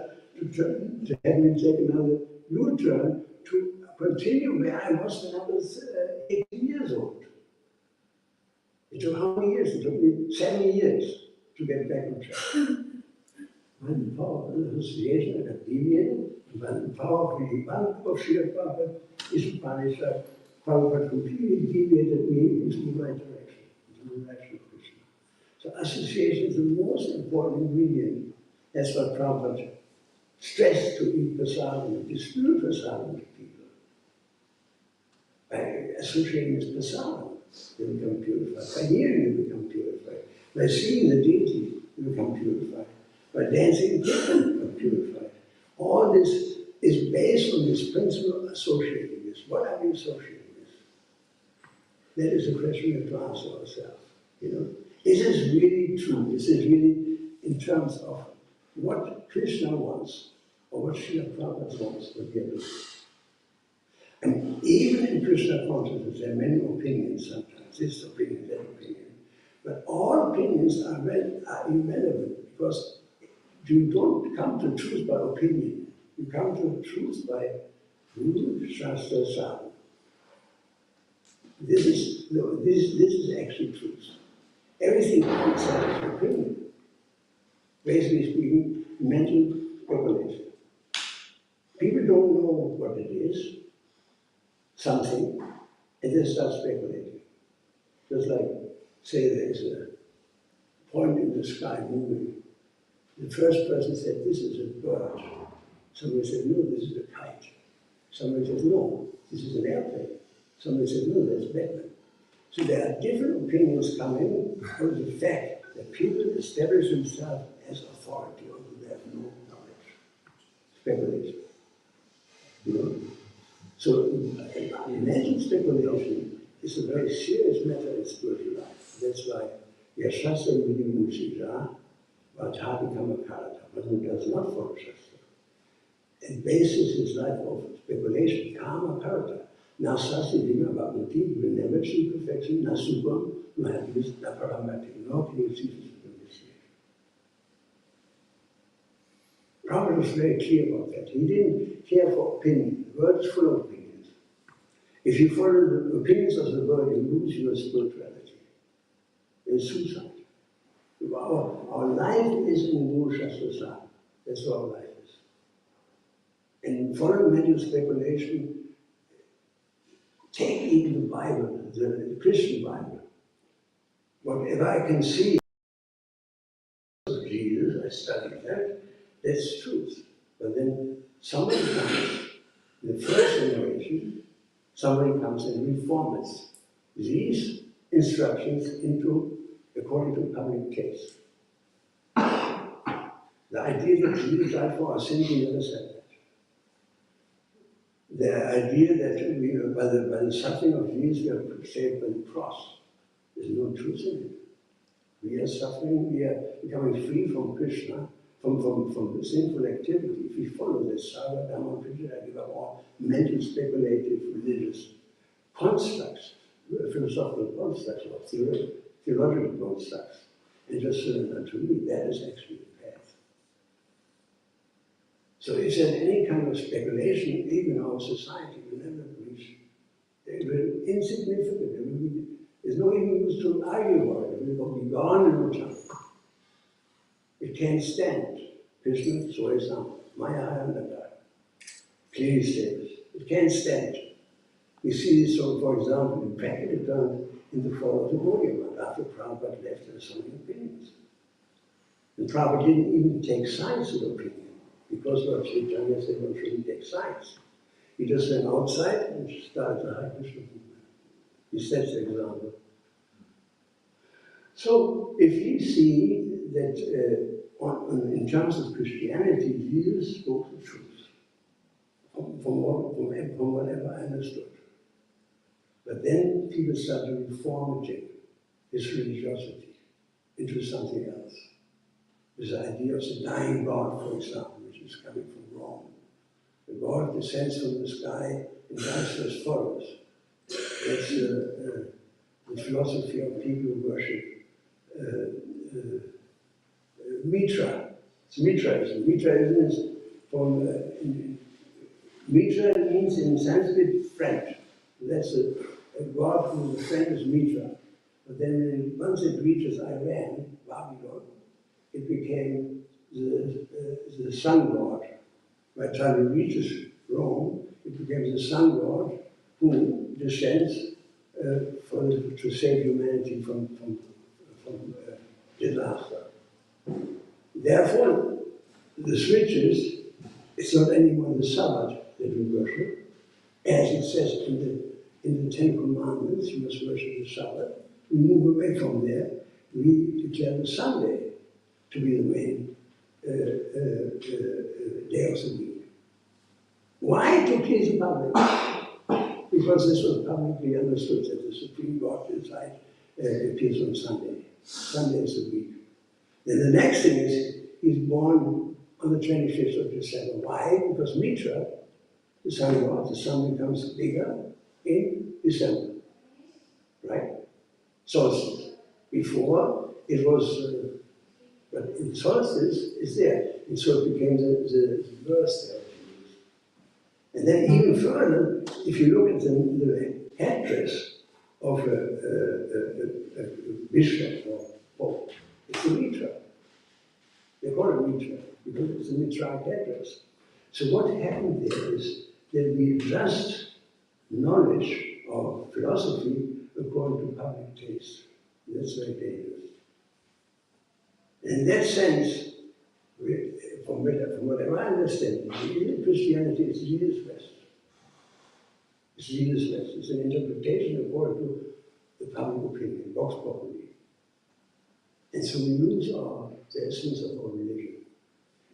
to have me take another U-turn to continue where I was when I was 18 years old. It took how many years? It took me 70 years to get back on track. By the power of association, I got deviated. By the power of the Bank of Srila Prabhupada, Upanishad, Prabhupada completely deviated me into the right direction, into the direction of Krishna. So association is the most important ingredient. That's what Prabhupada stressed to eat prasadam, distribute prasadam to people. By associating with prasadam, they become purified. By hearing, they become purified. By seeing the deity, they become purified. By dancing in kirtan, they become purified. All this is based on this principle of associating with. What are we associating with? That is a question we have to ask ourselves. You know, is this really true? Is this really in terms of what Krishna wants, or what Srila Prabhupada wants, what we are doing? And even in Krishna consciousness, there are many opinions sometimes, this opinion, that opinion. But all opinions are irrelevant, because you don't come to truth by opinion. You come to truth by Guru, Shastra, Sadhu. This is actually truth. Everything outside is opinion. basically speaking, mental speculation. People don't know what it is, something, and they start speculating. Just like, say there's a point in the sky moving. The first person said, this is a bird. Somebody said, no, this is a kite. Somebody said, no, this is an airplane. Somebody said, no, that's Batman. So there are different opinions coming out of the fact that people establish themselves as authority, although they have no knowledge. Speculation. You know? So mental speculation is a very serious matter in spiritual life. That's why Shastra Vidya Vajhati Kamakarata, one who does not follow Shastra, and bases his life of speculation, karma karata. Na sasi dima bhagavati, will never achieve perfection, na subham, no happiness, na paramati, nor can you achieve this. Prabhupada was very clear about that. He didn't care for opinion. The world is full of opinions. If you follow the opinions of the world, you lose your spirituality. It's suicide. Our life is in Guru Shastra. That's what our life is. And following mental speculation, take even the Bible, the Christian Bible. Whatever I can see of Jesus, I studied that, that's truth. But then somebody comes, in the first generation, somebody comes and reforms these instructions into, according to public taste. The idea that Jesus died for our sins, he never said that. The idea that we, by the suffering of Jesus, we are saved by the cross. There's no truth in it. We are suffering, we are becoming free from Krishna, from the sinful activity. If we follow this Sarva Dhamma Krishna, I give up all mental, speculative, religious constructs, philosophical constructs, or theological constructs, and just surrender to me. That is actually the path. So if there's any kind of speculation, even in our society, will never reach. They will be insignificant. There's no even use to argue about it. It will be gone in no time. It can't stand. Krishna, so is Maya Ananda. Clearly states. It can't stand. We see this, so for example, in practical terms, in the fall of the Gaudiya after Prabhupada left, there were so many opinions. And Prabhupada didn't even take sides of opinion, because Lord Chaitanya said one shouldn't take sides. He just went outside and started the Hare Krishna movement. He sets the example. So, if you see that in terms of Christianity, Jesus spoke the truth from whatever I understood. But then people started reforming his religiosity into something else. This idea of the dying God, for example, which is coming from Rome. The God descends from the sky and dies as follows. That's the philosophy of people who worship Mitra. It's Mitraism. Mitraism is from Mitra means in Sanskrit friend. That's a god whose friend is Mitra. But then once it reaches Iran, Babylon, it became the sun god. By the time it reaches Rome, it becomes the sun god who descends to save humanity from disaster. Therefore, the switches, it's not anymore the Sabbath that we worship, as it says in the Ten Commandments, you must worship the Sabbath. We move away from there. We declare the Sunday to be the main day of the week. Why? To please the public. Because this was publicly understood that the Supreme God inside appears on Sunday. Sunday is the week. Then the next thing is, he's born on the 25th of December. Why? Because Mitra, the sun god, the sun becomes bigger in December, right? Solstice. Before, it was, but in solstice, is there. And so it became the birthday. And then even further, if you look at the headdress of a bishop or pope, it's a Mitra. They call it Mitra, because it's a Mitraic address. So what happened there is that we adjust knowledge of philosophy according to public taste. That's very dangerous. In that sense, from whatever I understand, Christianity is Jesus West. It's Jesus West. It's an interpretation according to the public opinion, Vox Populi. And so we lose the essence of our religion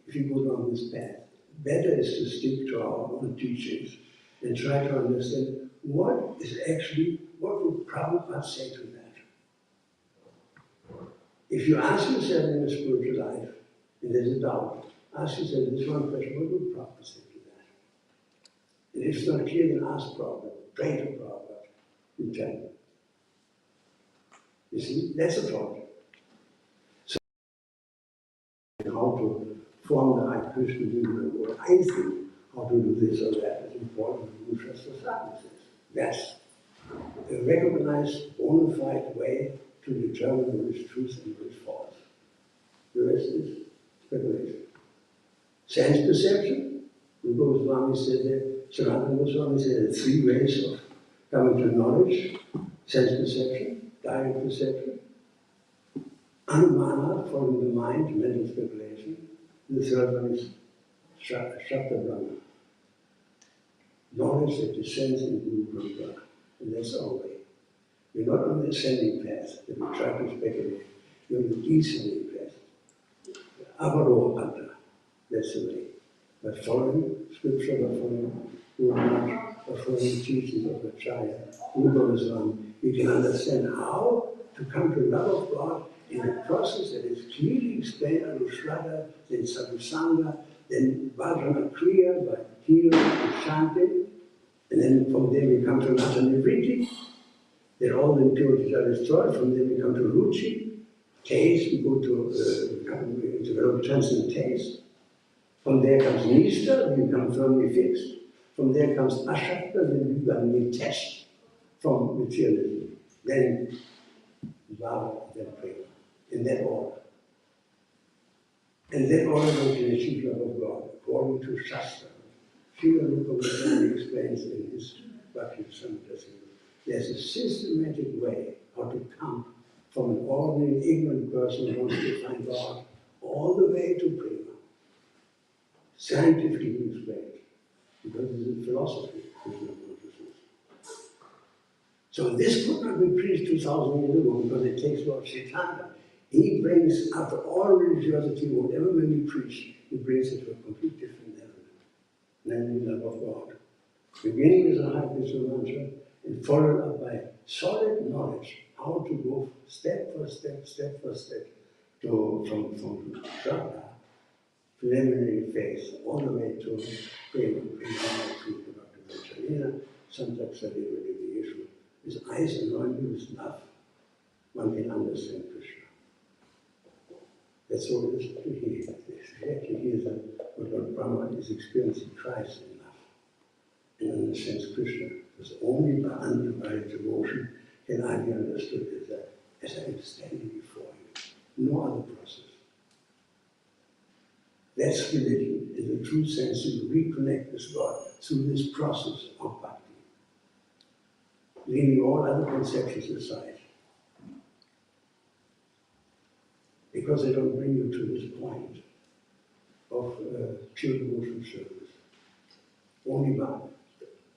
if you go down this path. Better is to stick to our own teachings and try to understand what would Prabhupada say to that? If you ask yourself in a spiritual life, and there's a doubt, ask yourself this one question, what would Prabhupada say to that? And if it's not clear, then ask Prabhupada, pray to Prabhupada, you tell him. You see, that's the problem. So, how to form the Hare Krishna movement, or I think how to do this or that is important to do just as says. That's a recognized, bona fide way to determine what is truth and what is false. The rest is speculation. Sense perception, Rupa Goswami said that, Sanatana Goswami said there are 3 ways of coming to knowledge: sense perception, direct perception, anumana, following the mind, mental speculation. The 3rd one is Shabda Brahma, knowledge that descends into Rupa, and that's our way. We're not on the ascending path that we try to speculate. We're on the descending path. Avaroha, that's the way. By following scripture, by following Guru, by following teachings of Acharya, Rupa Goswami, we can understand how to come to love of God in a process that is clearly explained under Shraddha, then Sadhusanga, then Bhajana Kriya, by hearing and chanting, and then from there we come to Nata Nivritti. Then all the impurities are destroyed. From there we come to Ruchi, taste, we go to develop transcendent taste. From there comes Nishta, we become firmly fixed. From there comes Ashakta, then we become detached from materialism. Then Bhava, then Prema, in that order. And that order goes to the chief love of God, according to Shastra. Srila Rupa Goswami explains in his Bhakti Samhita. There's a systematic way how to come from an ordinary, ignorant person who wants to find God all the way to Prema. Scientifically explained, because it's a philosophy, Krishna consciousness. So this could not be preached 2,000 years ago because it takes Lord Chaitanya. He brings, after all religiosity, whatever may be preached, he brings it to a complete different level, namely love of God. Beginning with a Hare Krishna mantra, and followed up by solid knowledge how to go step for step from Shraddha, preliminary phase, all the way to Prema, to Bhakti Santaksa Deviation. His eyes anointed with love, one can understand Krishna. That's all it is to hear. Exactly hear what Lord Brahma is experiencing Christ in love. And understands Krishna. Because only by undivided devotion can I be understood as I am standing before you. No other process. That's religion. In the true sense, you reconnect with God through this process of bhakti, leaving all other conceptions aside. Because they don't bring you to this point of pure devotional service. Only by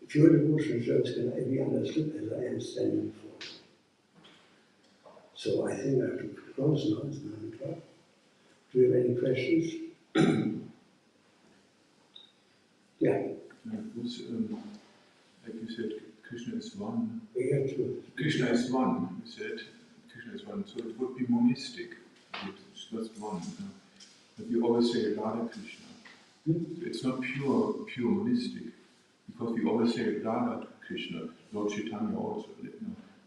pure devotional service can I be understood as I am standing before you. So I think I have to close now, it's 9 o'clock. Do you have any questions? Yeah. Like you said, Krishna is one. Yeah, true. Krishna is one, you said. Krishna is one, so it would be monistic. It's just one. But you always say Radha Krishna. It's not pure monistic. Because we always say Radha Krishna. Lord Chaitanya also.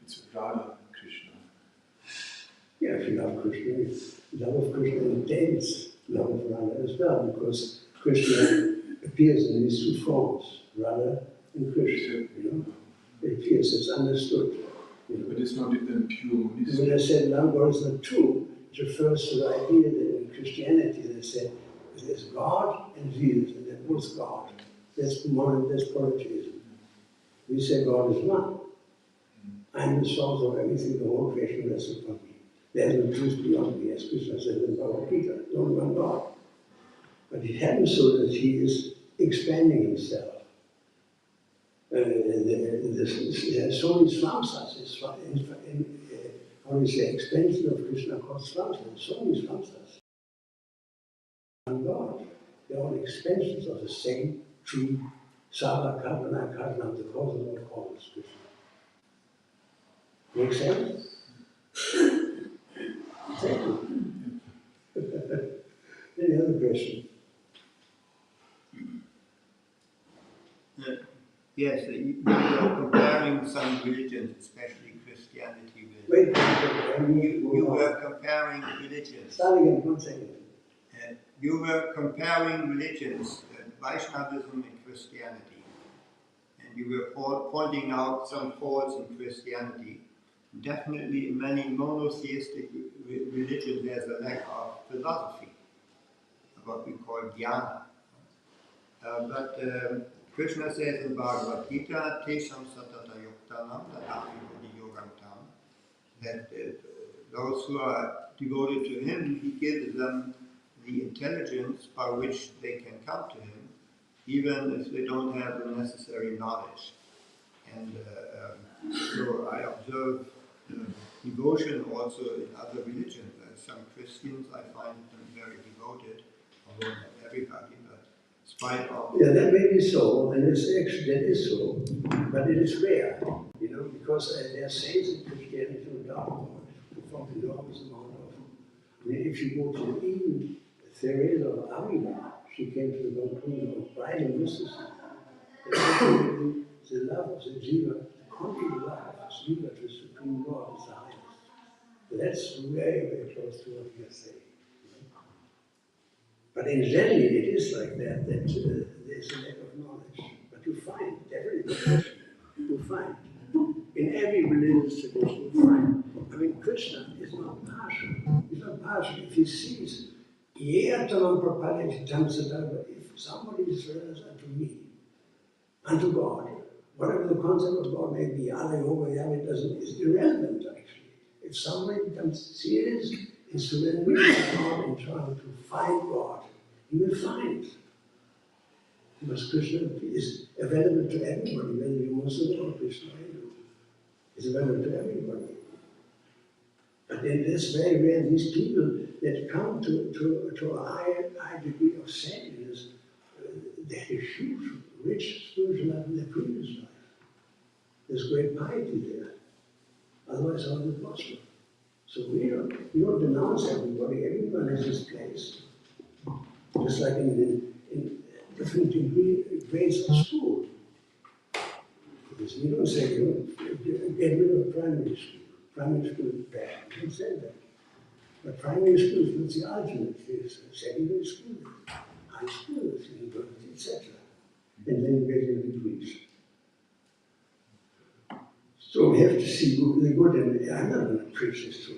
It's Radha Krishna. Yeah, if you love Krishna, love of Krishna entails love of Radha as well, because Krishna appears in these 2 forms, Radha and Krishna, It appears, it's understood. But it's not pure monistic. When I said love God is not true, it refers to the idea that in Christianity they said, there's God and Jesus, and they're both God. That's polytheism. We say God is one. I'm the source of everything, the whole creation rests upon me. There's no truth beyond me, as Krishna said in Bhagavad Gita, there's only one God. But it happens so that he is expanding himself. There's so many samsas, how do you say, expansion of Krishna called samsas, so many samsas. One God. They're all expansions of the same true Sava Karmana Karnam, the cause of all causes, Krishna. Make sense? Thank you. Any other question? Yes, you were comparing some religions, especially Christianity, with. Wait, You were comparing religions. Start again, 1 second. You were comparing religions, Vaishnavism and Christianity. And you were pointing out some faults in Christianity. Definitely in many monotheistic religions there's a lack of philosophy, what we call jnana. But Krishna says in Bhagavad Gita, Tesham satata yuktanam tadami buddhi yogam tam, that those who are devoted to him, he gives them the intelligence by which they can come to him, even if they don't have the necessary knowledge. And so I observe devotion also in other religions. Some Christians, I find them very devoted, although not everybody, but in spite of... Yeah, that may be so, and it's actually, that is so, but it is rare, because there are saints in Christianity who perform enormous amount of... I mean, if you go to even Therese of Avila, she came to the conclusion of bridal mysticism. The love of the jiva, the complete love of the jiva to the Supreme Lord is the highest. That's very, very close to what we are saying. But in general, it is like that there's a lack of knowledge. But you find, definitely, you find, in every religious tradition, you find. I mean, Krishna is not partial. He's not partial. If he sees, if somebody is service unto me, unto God, whatever the concept of God may be, it doesn't, is irrelevant actually. If somebody becomes serious in surrendering to God and trying to find God, he will find. Because Krishna is available to everybody, whether you're Muslim or Krishna or Hindu. It's available to everybody. But then there's very rare, these people that come to a high degree of saintliness, they have a huge, rich spiritual life in their previous life. There's great piety there. Otherwise, all is possible. So we don't denounce everybody. Everyone has his place. Just like in different grades of school. Because we don't say, get rid of primary school. Primary school is bad. We don't say that. But primary school is not the ultimate. It's secondary school, high school, university, etc. And then you get your degrees. So we have to see the good, and I'm not going to preach this to a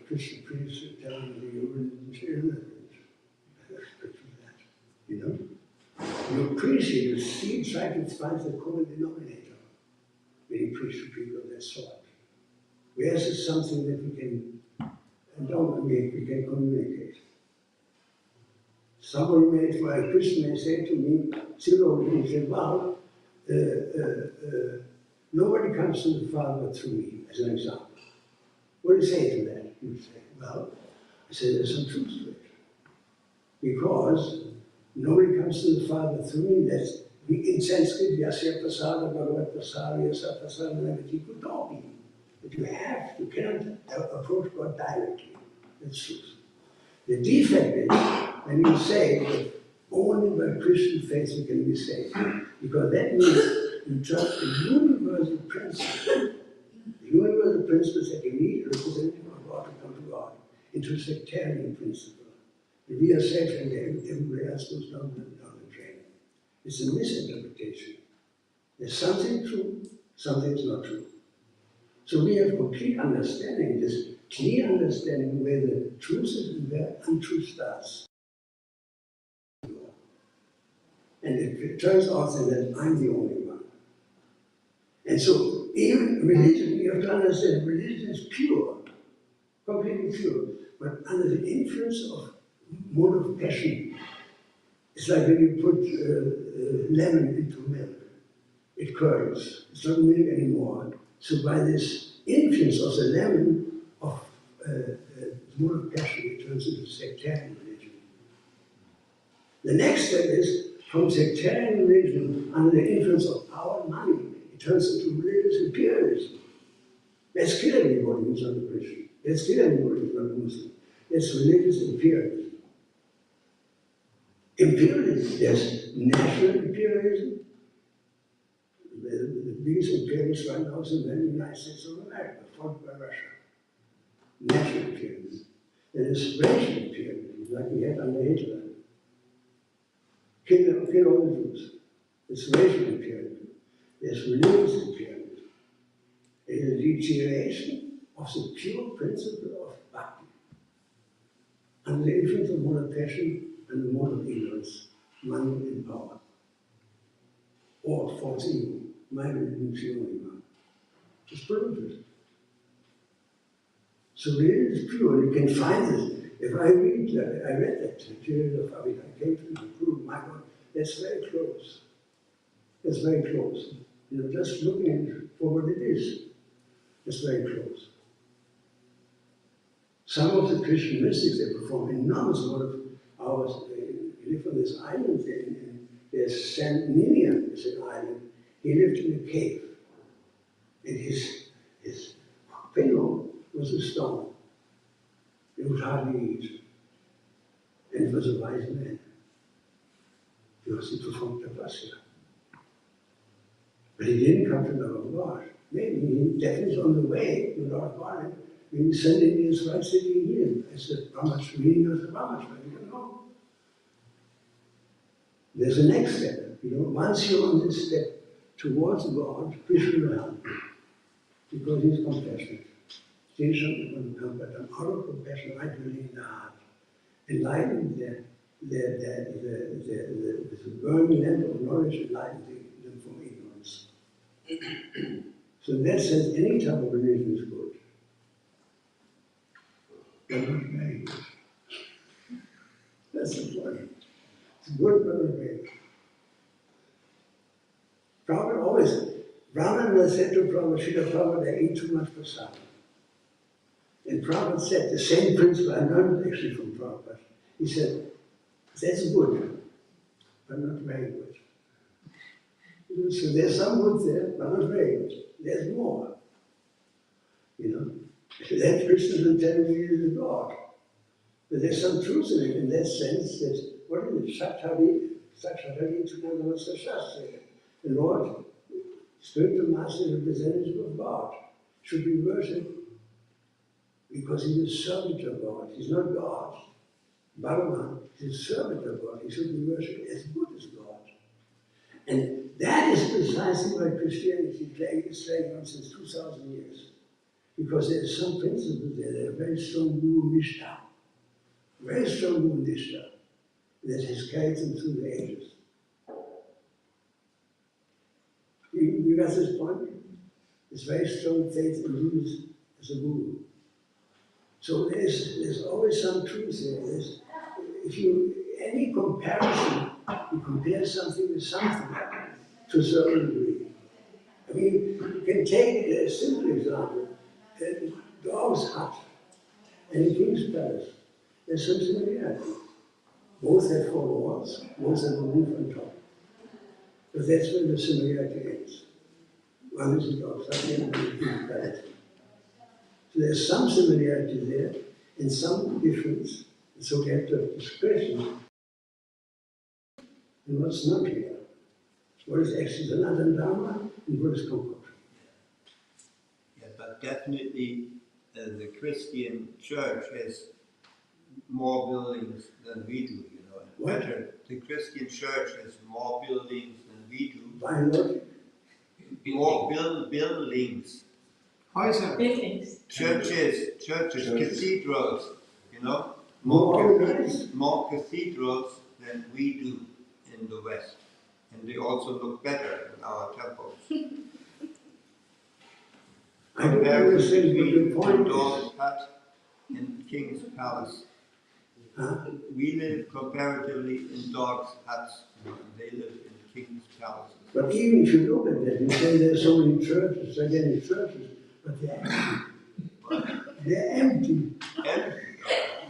Christian priest telling you your religion is irrelevant. You appreciate, you see, try to find the common denominator when you preach to people of that sort. Where's it something that we can communicate? Somebody may, for a Christian may say to me, he said, well, nobody comes to the Father but through me, as an example. What do you say to that? You say, well, I say there's some truth to it. Because nobody comes to the Father through me. That's in Sanskrit, Yasya Prasada, Bhagavad Prasada, Yasya Prasada, Navati Kutopi. But you cannot approach God directly. That's truth. The defect is when you say that only by Christian faith you can be saved. Because that means you trust the universal principle. The universal principle that you need a representative of God to come to God, into a sectarian principle. We are safe and everybody else goes down the drain. It's a misinterpretation. There's something true, something's not true. So we have complete understanding, this clear understanding where the truth is and where untruth starts. And it turns out that I'm the only one. And so, even religion, you have to understand, religion is pure, completely pure, but under the influence of mode of passion. It's like when you put lemon into milk, it curdles. It's not milk anymore. So by this influence of the lemon, of mode of passion, it turns into sectarian religion. The next step is, from sectarian religion, under the influence of power and money, it turns into religious imperialism. Let's kill everybody who's not a Christian. Let's kill everybody who's not a Muslim. That's religious imperialism. Imperialism, there's national imperialism. The biggest imperialist right now is in the United States of America, fought by Russia. National imperialism. There's racial imperialism, like we had under Hitler. Kill all the Jews. It's racial imperialism. There's religious imperialism. It is a deterioration of the pure principle of bhakti. Under the influence of moral passion and the moral ignorance, money and power. Or false evil. My religion is the only one. It's polluted. So religion is pure, and you can find this. If I read that, I read that period of Abhidhamma, I came to the conclusion, my God, that's very close. That's very close. You know, just looking for what it is, it's very close. Some of the Christian mystics, they perform enormous amount of hours. They live on this island there, and there's Saint Ninian is an island. He lived in a cave. And his pillow was a stone. It would hardly eat. And he was a wise man. Because he performed tapasya. But he didn't come to the Lord of God. Maybe he definitely is on the way to the Lord of God. Maybe sending his right sitting here. As the Brahma's reading of the Brahma's, we don't know. There's a next step. You know, once you're on this step towards God, Krishna will help you. Because he's compassionate. Station will come, but out of compassion, right really in the heart. Enlighten the burning lamp of knowledge, enlighten them from ignorance. So in that sense, any type of religion is good. But not very good. That's the point. It's good, but not very good. Prabhupada always, Brahmana said to Prabhupada, Srila Prabhupada, they eat too much prasad. And Prabhupada said, the same principle I learned actually from Prabhupada. He said, that's good, but not very good. So there's some good there, but not very good. There's more. You know, that Krishna will tell you is God. But there's some truth in it, in that sense that, what is it? Sakshatari Tunamasa Shastra. The Lord, spiritual master, representative of God, should be worshipped because he is servant of God. He's not God. Bhagavan is a servant of God. He should be worshipped as good as God. And that is precisely why Christianity is playing on since 2,000 years. Because there are some principles there that are very strong Guru Nishtha. Very strong Guru Nishtha that has carried them through the ages. You got this point? It's very strong faith in Jesus as a Guru. So there's always some truth there. If you, any comparison, you compare something with something to a certain degree. I mean, you can take a simple example, a dog's hut and a king's palace. There's some similarity. Both have four walls, both have a roof on top. But that's where the similarity ends. One is a dog's hut, the other is a king's palace. So there's some similarity there and some difference. And so we have to have discretion in what's not here. What is actually Sanatana Dharma and what is concoction. Yeah, but definitely the Christian church has more buildings than we do, you know. What? The Christian church has more buildings than we do. By logic. More buildings. Häuser. Buildings. Churches, cathedrals, you know. More organized. More cathedrals than we do in the West. And they also look better than our temples. I don't understand what the point is. Dog's hut and king's palace. Huh? We live comparatively in dogs' huts, and they live in king's palaces. But even if you look at that, you say there's so many churches, so many churches, but they're empty. They're empty. Empty.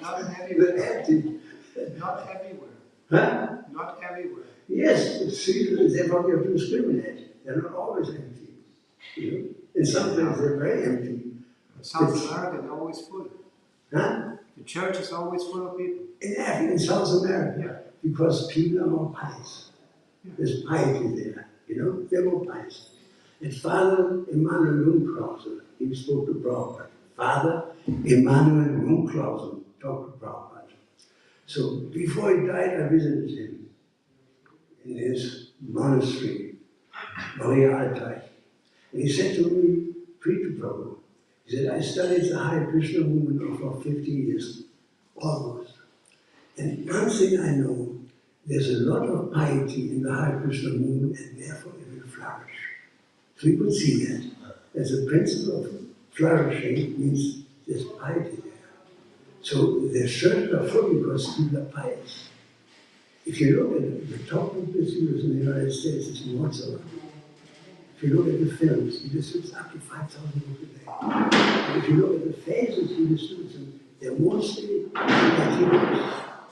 Not They're everywhere. empty. Not everywhere. Huh? Not everywhere. Yes, see, therefore you have to discriminate. They're not always empty. You know? In some places they're very empty. South America is always full. Huh? The church is always full of people. In Africa, in South America, because people are more pious. There's piety there, you know, they're more pious. And Father Emanuel Jungklausen, he spoke to Prabhupada. Father Emanuel Jungklausen talked to Prabhupada. So before he died, I visited him in his monastery, Maria Altai. And he said to me, Preet Prabhu, he said, I studied the Hare Krishna movement for 50 years, almost. And one thing I know, there's a lot of piety in the Hare Krishna movement, and therefore it will flourish. So we could see that. As a principle of flourishing means there's piety there. So the churches are full because people are pious. If you look at the top of the studios in the United States, it's more so. If you look at the films, he distributes up to 5,000 books a day. And if you look at the faces he distributes, they're mostly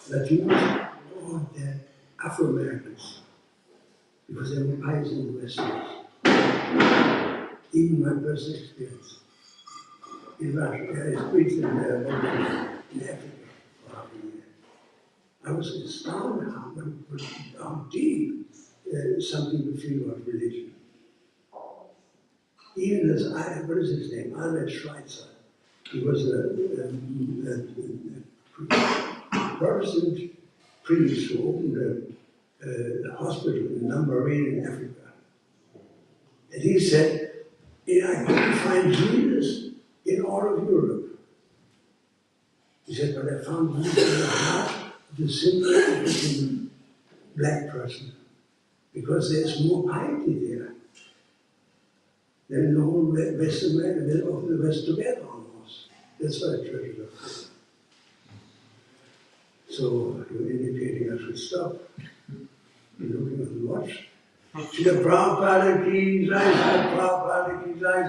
Latinos, or they're Afro-Americans, because they're more pious than the Westerners. Even my personal experience. In Russia, I preached in Africa for half a year. I was astounded how deep some people feel about religion. Even as what is his name? Albert Schweitzer. He was a Protestant priest who opened a hospital in Lambaréné in Africa. And he said, I couldn't find Jesus in all of Europe. He said, but I found Jesus in the heart of the simple African black person, because there's more piety there than the whole West America, of the West together almost. That's why churches are full. So you're indicating I should stop. You're looking at the watch. Shila Prabhupada ki jai, Prabhupada ki jai,